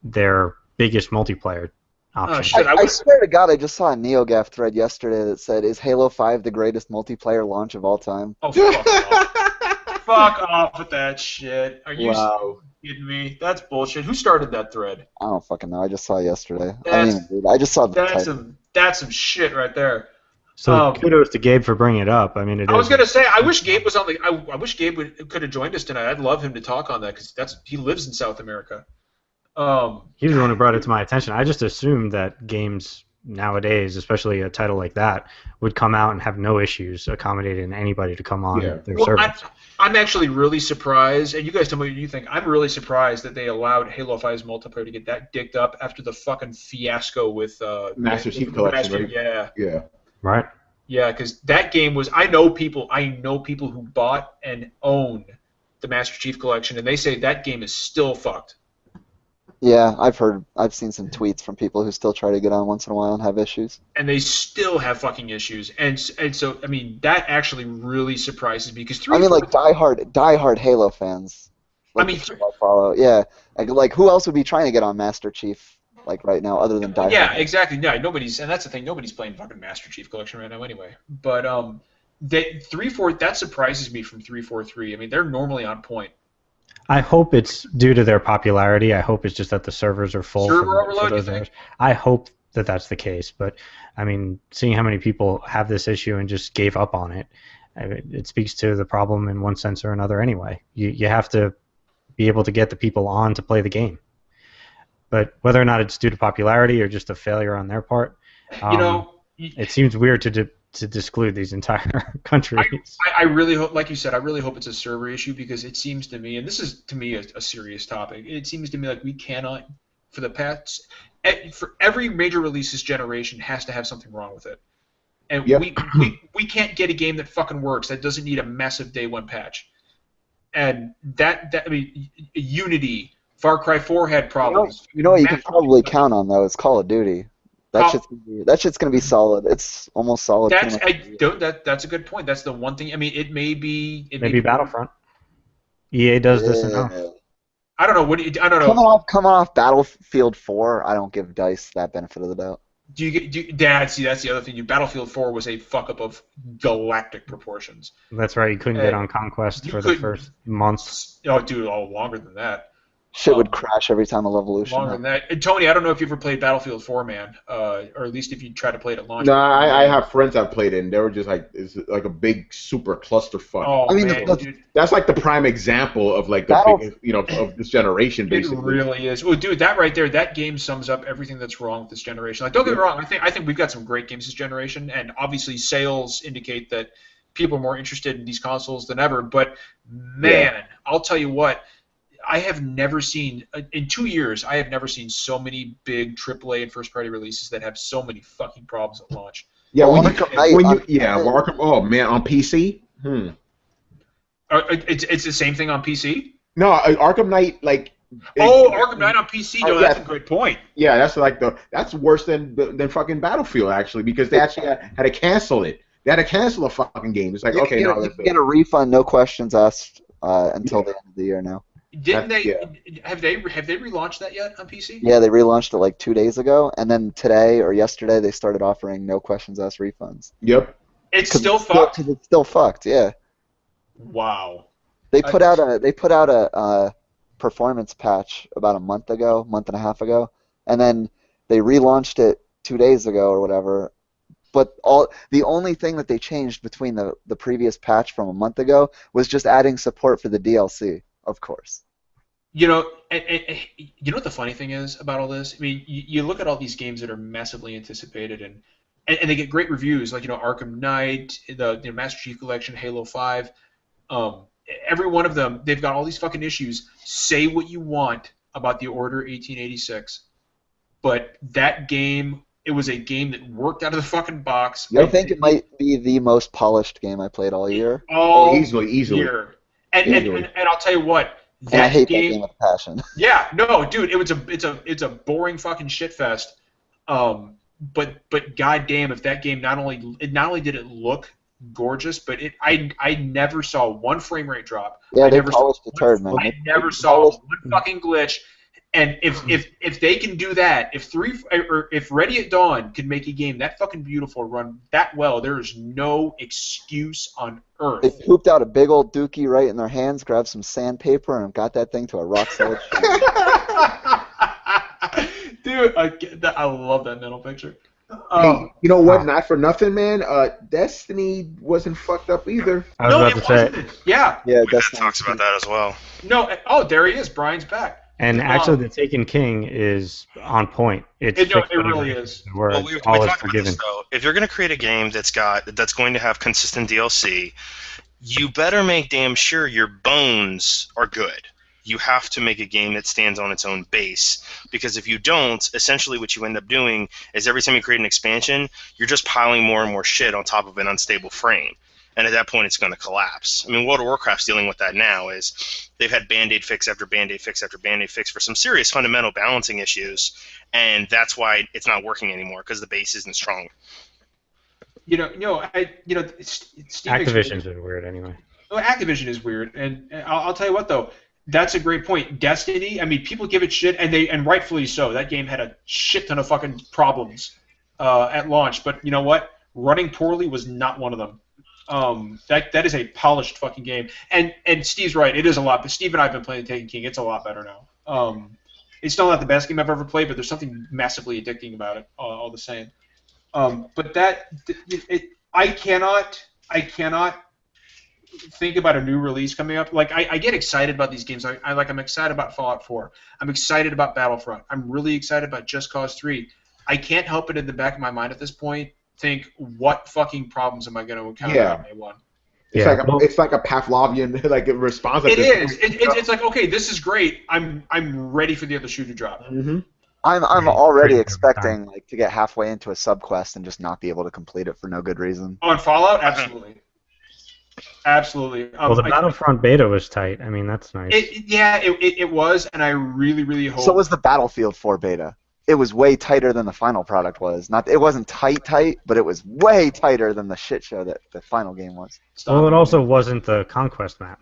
their biggest multiplayer option. Oh, shit, I swear to God, I just saw a NeoGAF thread yesterday that said, "Is Halo 5 the greatest multiplayer launch of all time?" Oh, fuck off. Fuck off with that shit. Are you kidding me? That's bullshit. Who started that thread? I don't fucking know. I just saw it yesterday. I just saw the title. That's some shit right there. So kudos to Gabe for bringing it up. I mean, I was gonna say, I wish Gabe was on the. I wish Gabe could have joined us tonight. I'd love him to talk on that because he lives in South America. He was the one who brought it to my attention. I just assumed that games nowadays, especially a title like that, would come out and have no issues accommodating anybody to come on their service. I'm actually really surprised, and you guys tell me what you think. I'm really surprised that they allowed Halo 5's multiplayer to get that dicked up after the fucking fiasco with Master Chief Collection. Right? Yeah. Right. Yeah, because that game was. I know people who bought and own the Master Chief Collection, and they say that game is still fucked. Yeah, I've seen some tweets from people who still try to get on once in a while and have issues. And they still have fucking issues, and so I mean that actually really surprises me because diehard Halo fans. Like, I follow. Yeah, like who else would be trying to get on Master Chief? like right now, other than Die Yeah, Hard. exactly. Yeah, and that's the thing. Nobody's playing fucking Master Chief Collection right now anyway. But they 3-4 that surprises me from 343. I mean, they're normally on point. I hope it's due to their popularity. I hope it's just that the servers are full Server for overload, you those think? hours. I hope that that's the case. But I mean, seeing how many people have this issue and just gave up on it, I mean, it speaks to the problem in one sense or another. Anyway, you have to be able to get the people on to play the game. But whether or not it's due to popularity or just a failure on their part, You know, it seems weird to disclude these entire countries. I really hope, like you said, I really hope it's a server issue because it seems to me, and this is to me a serious topic. It seems to me like we cannot, for the past, for every major release this generation has to have something wrong with it, and Yep. we can't get a game that fucking works that doesn't need a massive day one patch, and that I mean, Unity, Far Cry 4 had problems. You know what you can Massive- probably count on though is Call of Duty. That shit's gonna be solid. It's almost solid. That's pretty much. that's a good point. That's the one thing. I mean, it may be Maybe Battlefront. EA does this enough. I don't know. I don't know. Coming off Battlefield 4, I don't give DICE that benefit of the doubt. Dad, see, that's the other thing. Battlefield 4 was a fuck up of galactic proportions. That's right. You couldn't get on Conquest for the first months. Oh, dude, longer than that. Shit would crash every time a Levolution. Longer than that. And Tony, I don't know if you ever played Battlefield 4, man, or at least if you try to play it at launch. No, I have friends that played it, and they were just like, it's like a big super clusterfuck. Oh, I mean, man, dude. That's like the prime example of like the biggest, of this generation, It basically. really is. Well, dude, that right there, that game sums up everything that's wrong with this generation. Like, don't get me wrong, I think we've got some great games this generation, and obviously sales indicate that people are more interested in these consoles than ever. But man, I'll tell you what, I have never seen in 2 years. I have never seen so many big AAA and first-party releases that have so many fucking problems at launch. Yeah, Arkham Knight oh man, on PC. It's the same thing on PC. No, Arkham Knight, like. Arkham Knight on PC. No, that's a good point. Yeah, that's worse than fucking Battlefield actually, because they actually had to cancel it. They had to cancel a fucking game. It's like, you okay, can get a refund, no questions asked, until the end of the year now. Didn't they? Yeah. Have they relaunched that yet on PC? Yeah, they relaunched it like 2 days ago, and then today or yesterday they started offering no questions asked refunds. Yep. It's still fucked. It's still fucked. Yeah. Wow. They put out a performance patch about a month and a half ago, and then they relaunched it 2 days ago or whatever. But the only thing that they changed between the previous patch from a month ago was just adding support for the DLC. Of course. You know what the funny thing is about all this? I mean, you look at all these games that are massively anticipated and they get great reviews, like Arkham Knight, the Master Chief Collection, Halo 5. Every one of them, they've got all these fucking issues. Say what you want about the Order 1886, but that game, it was a game that worked out of the fucking box. I think it might be the most polished game I played all year. Easily. Year. And I'll tell you what, and I hate that game with passion. Yeah, no, dude, it's a boring fucking shit fest. But goddamn, if that game not only did it look gorgeous, but I never saw one frame rate drop. Yeah, they polished the turd, man. I never saw one fucking glitch. And if they can do that, if Ready at Dawn can make a game that fucking beautiful, run that well, there is no excuse on earth. They pooped out a big old dookie right in their hands, grabbed some sandpaper, and got that thing to a rock solid shape. Dude, I love that mental picture. Hey, you know what? Not for nothing, man. Destiny wasn't fucked up either. I was about to say. Yeah. Yeah, Destiny talks about that as well. No. Oh, there he is. Brian's back. And actually, the Taken King is on point. It really is. Well, we talked about this, though. If you're going to create a game that's going to have consistent DLC, you better make damn sure your bones are good. You have to make a game that stands on its own base, because if you don't, essentially what you end up doing is every time you create an expansion, you're just piling more and more shit on top of an unstable frame. And at that point, it's going to collapse. I mean, World of Warcraft's dealing with that now. Is they've had Band-Aid fix after Band-Aid fix after Band-Aid fix for some serious fundamental balancing issues, and that's why it's not working anymore, because the base isn't strong. Activision's been weird anyway. Well, Activision is weird, and I'll tell you what though, That's a great point. Destiny, I mean, people give it shit, and rightfully so. That game had a shit ton of fucking problems at launch, but you know what? Running poorly was not one of them. That is a polished fucking game. And Steve's right. It is a lot. But Steve and I have been playing Taken King. It's a lot better now. It's still not the best game I've ever played, but there's something massively addicting about it. All the same. But I cannot think about a new release coming up. Like I get excited about these games. I'm excited about Fallout 4. I'm excited about Battlefront. I'm really excited about Just Cause 3. I can't help it in the back of my mind at this point think what fucking problems am I going to encounter on day one. It's like a Pavlovian like response. It is. It's like, okay, this is great. I'm ready for the other shoe to drop. Mm-hmm. I'm already expecting like to get halfway into a subquest and just not be able to complete it for no good reason. On Fallout, absolutely. Absolutely. Well, the Battlefront beta was tight. I mean, that's nice. It was, and I really, really hope. So was the Battlefield 4 beta. It was way tighter than the final product was. It wasn't tight, but it was way tighter than the shit show that the final game was. Well, it also wasn't the Conquest map.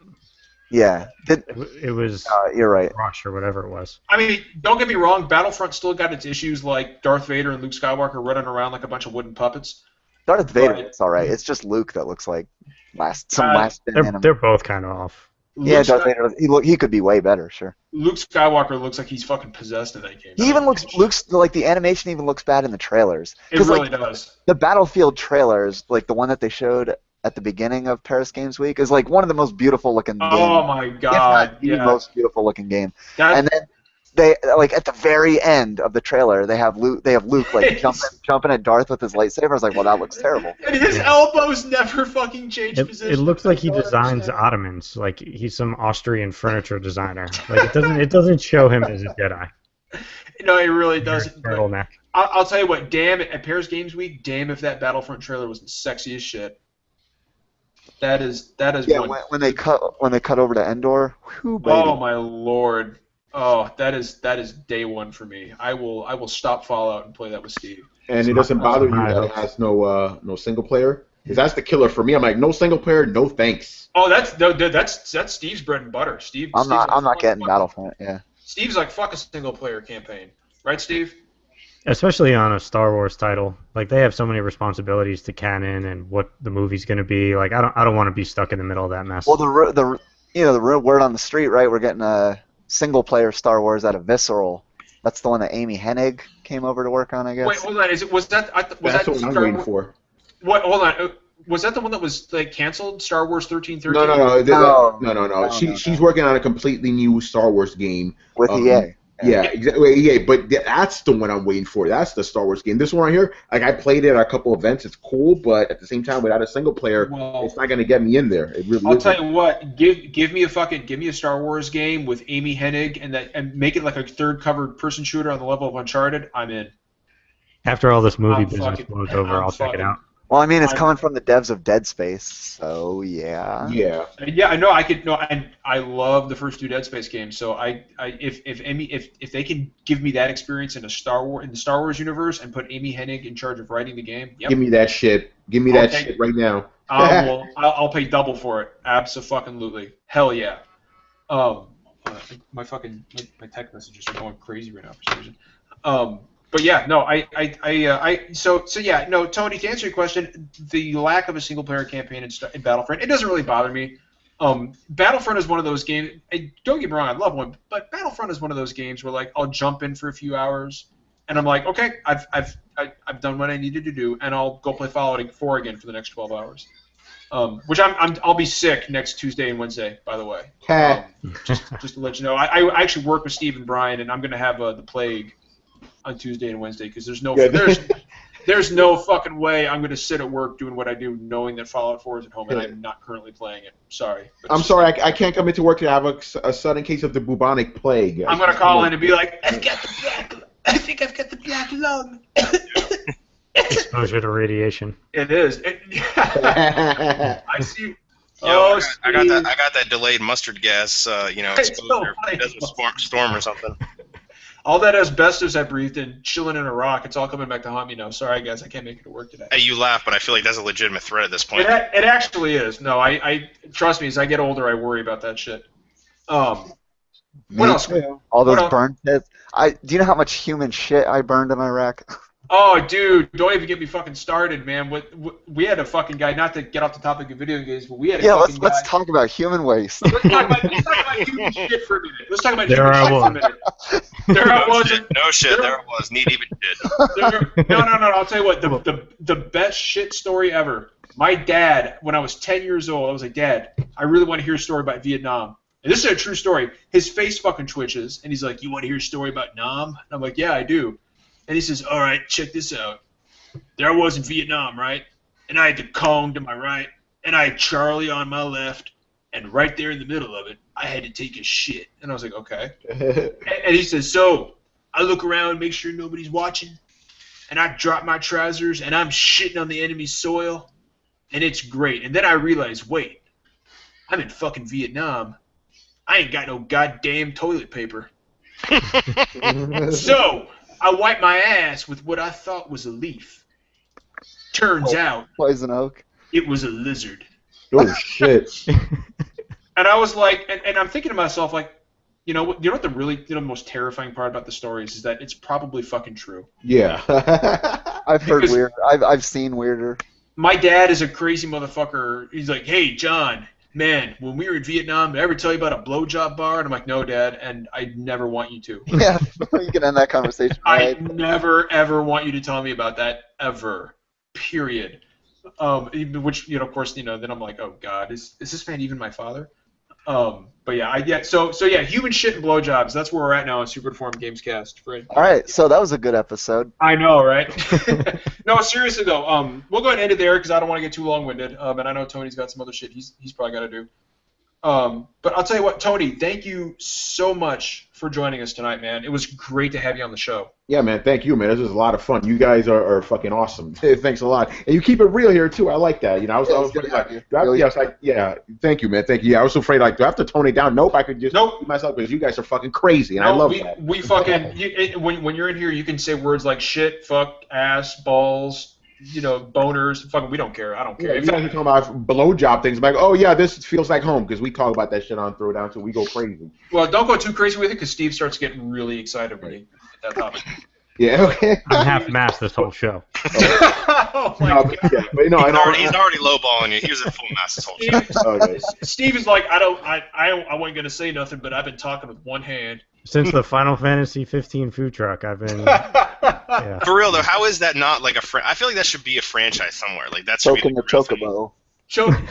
Yeah. It was you're right. Rush or whatever it was. I mean, don't get me wrong, Battlefront still got its issues like Darth Vader and Luke Skywalker running around like a bunch of wooden puppets. Darth Vader, it's alright. It's just Luke that looks like last. They're both kind of off. Yeah, Darth Vader. He could be way better, sure. Luke Skywalker looks like he's fucking possessed in that game. He even looks like the animation even looks bad in the trailers. It really does. The Battlefield trailers, like the one that they showed at the beginning of Paris Games Week, is like one of the most beautiful looking games. Oh my god! The most beautiful looking game. And then they like at the very end of the trailer, they have Luke like jumping at Darth with his lightsaber. I was like, well, that looks terrible. And his elbows never fucking change position. It looks like he designs Ottomans. Like he's some Austrian furniture designer. Like it doesn't show him as a Jedi. No, it really doesn't. Turtleneck. I'll tell you what. Damn it! At Paris Games Week, damn if that Battlefront trailer wasn't sexy as shit. That is. Yeah, when they cut over to Endor. Whew, baby. Oh my lord. Oh, that is day one for me. I will stop Fallout and play that with Steve. And it doesn't bother you that it has no single player? Because that's the killer for me. I'm like, no single player, no thanks. Oh, that's Steve's bread and butter. I'm not getting Battlefront. Yeah. Steve's like, fuck a single player campaign, right, Steve? Especially on a Star Wars title, like they have so many responsibilities to canon and what the movie's going to be. Like I don't want to be stuck in the middle of that mess. Well, the real word on the street, right? We're getting a single player Star Wars out of Visceral. That's the one that Amy Hennig came over to work on, I guess. Wait, hold on. That's what I'm waiting for. What? Hold on. Was that the one that was like canceled? Star Wars 1313? No. She's working on a completely new Star Wars game with EA. Yeah, exactly. Yeah, but that's the one I'm waiting for. That's the Star Wars game. This one right here, like I played it at a couple events. It's cool, but at the same time, without a single player, it's not going to get me in there. It really. I'll tell you what. Give me a Star Wars game with Amy Hennig and make it like a third covered person shooter on the level of Uncharted. I'm in. After all this movie business blows over, I'll check it out. Well, I mean, it's coming from the devs of Dead Space, so yeah. Yeah. Yeah, I know. And I love the first two Dead Space games. So if they can give me that experience in the Star Wars universe and put Amy Hennig in charge of writing the game, yep. Give me that shit. Give me that shit right now. I'll pay double for it. Absolutely. Hell yeah. My text messages are going crazy right now for some reason. But yeah, no, Tony, to answer your question, the lack of a single player campaign in Battlefront, it doesn't really bother me. Battlefront is one of those games. Don't get me wrong, I love one, but Battlefront is one of those games where like I'll jump in for a few hours, and I'm like, okay, I've done what I needed to do, and I'll go play Fallout 4 again for the next 12 hours. Which I'll be sick next Tuesday and Wednesday, by the way. Just to let you know, I actually work with Steve and Brian, and I'm gonna have the plague on Tuesday and Wednesday because there's no fucking way I'm going to sit at work doing what I do knowing that Fallout 4 is at home and I'm not currently playing it. Sorry. I'm sorry, I can't come into work to have a sudden case of the bubonic plague. I'm going to call in and be like, I think I've got the black lung. Exposure to radiation. It is. I see. Yeah, I got that delayed mustard gas, exposure. Desert storm or something. All that asbestos I breathed in, chilling in a rock, it's all coming back to haunt me now. Sorry, guys, I can't make it to work today. Hey, you laugh, but I feel like that's a legitimate threat at this point. It actually is. No, I trust me. As I get older, I worry about that shit. What Me else? too. All What those else? burn pits. Do you know how much human shit I burned in Iraq? Oh, dude, don't even get me fucking started, man. We had a fucking guy. Not to get off the topic of video games, but we had a Yeah, fucking let's guy. talk about human waste. Let's talk about human shit for a minute. Let's talk about There human I shit for a was. minute. There I was. No shit. There it was. Need even shit. No. I'll tell you what. The best shit story ever. My dad, when I was 10 years old, I was like, Dad, I really want to hear a story about Vietnam. And this is a true story. His face fucking twitches, and he's like, You want to hear a story about Nam? And I'm like, Yeah, I do. And he says, All right, check this out. There I was in Vietnam, right? And I had the Kong to my right, and I had Charlie on my left, and right there in the middle of it, I had to take a shit. And I was like, Okay. And he says, So I look around, make sure nobody's watching, and I drop my trousers, and I'm shitting on the enemy's soil, and it's great. And then I realize, wait, I'm in fucking Vietnam. I ain't got no goddamn toilet paper. So I wiped my ass with what I thought was a leaf. Turns out Poison oak. it was a lizard. Oh shit! And I was like, and I'm thinking to myself, like, you know what the really, the most terrifying part about the stories is that it's probably fucking true. Yeah. I've heard Because- weird. I've seen weirder. My dad is a crazy motherfucker. He's like, Hey, John, man, when we were in Vietnam, did I ever tell you about a blowjob bar? And I'm like, No, Dad, and I never want you to. Yeah, you can end that conversation I right. never, ever want you to tell me about that, ever. Period. Which, of course, then I'm like, oh, God, is this man even my father? But yeah, so yeah, human shit and blowjobs, that's where we're at now on Super Deformed Gamescast. All right, so that was a good episode. I know, right? No, seriously, though, we'll go ahead and end it there because I don't want to get too long-winded, and I know Tony's got some other shit he's probably got to do. But I'll tell you what, Tony, thank you so much for joining us tonight, man. It was great to have you on the show. Yeah, man. Thank you, man. This was a lot of fun. You guys are fucking awesome. Thanks a lot, and you keep it real here too. I like that. I was afraid, thank you, man. Thank you. Yeah, I was so afraid, like, do I have to tone it down? Nope, I could just be myself because you guys are fucking crazy, and I love that. We fucking when you're in here, you can say words like shit, fuck, ass, balls. Boners, fucking, we don't care. I don't care. Yeah, you guys are talking about blowjob things. I'm like, oh yeah, this feels like home because we talk about that shit on Throwdown, so we go crazy. Well, don't go too crazy with it because Steve starts getting really excited when you hit that topic. Yeah, okay. I'm half-mast this whole show. Oh my God. Yeah, but no, He's already lowballing you. He was at full mass this whole time. Okay. Steve is like, I wasn't gonna say nothing, but I've been talking with one hand. Since the Final Fantasy 15 food truck, I've been. Yeah. For real though, how is that not like I feel like that should be a franchise somewhere. Like that's Choking the chocobo. Choking.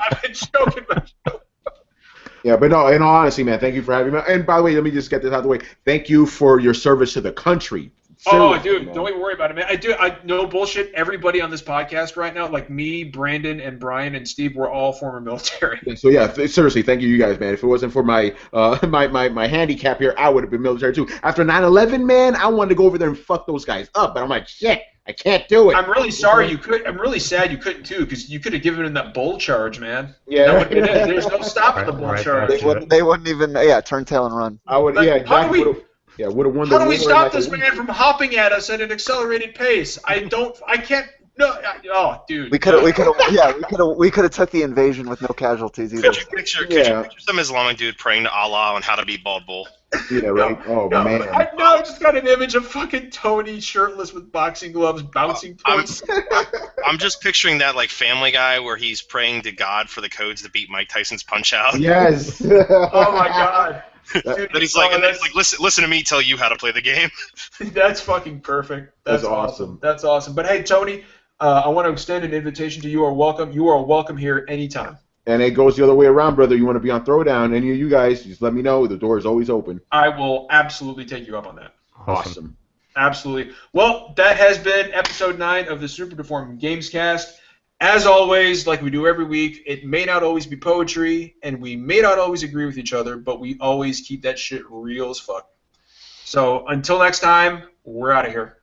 I've been choking. Yeah, but no, in all honesty, man, thank you for having me. And by the way, let me just get this out of the way. Thank you for your service to the country. Oh, Seriously, dude, man. don't even worry about it, man. I no bullshit. Everybody on this podcast right now, like me, Brandon, and Brian, and Steve, we're all former military. So yeah, seriously, thank you guys, man. If it wasn't for my my handicap here, I would have been military too. After 9/11, man, I wanted to go over there and fuck those guys up, but I'm like, shit, I can't do it. I'm really sorry you could. I'm really sad you couldn't too, because you could have given him that bull charge, man. Yeah. That would've been it. There's no stopping the bull Right, charge. They wouldn't even turn tail and run. I would, Like, yeah, how do exactly. we- Would have won the How do we war in stop like a this week. man from hopping at us at an accelerated pace? I can't. No. Oh, dude. We could have took the invasion with no casualties either. Could you picture some Islamic dude praying to Allah on how to beat Bald Bull? Yeah, right. Oh man. I just got an image of fucking Tony shirtless with boxing gloves bouncing towards. I'm just picturing that like Family Guy where he's praying to God for the codes to beat Mike Tyson's Punch Out. Yes. Oh my God. Dude, That he's like, and then he's like, listen to me tell you how to play the game. That's fucking perfect. That's awesome. That's awesome. But hey, Tony, I want to extend an invitation to you. You are welcome. You are welcome here anytime. And it goes the other way around, brother. You want to be on Throwdown? Any of you guys, just let me know. The door is always open. I will absolutely take you up on that. Awesome. Absolutely. Well, that has been episode 9 of the Super Deformed Gamescast. As always, like we do every week, it may not always be poetry, and we may not always agree with each other, but we always keep that shit real as fuck. So until next time, we're out of here.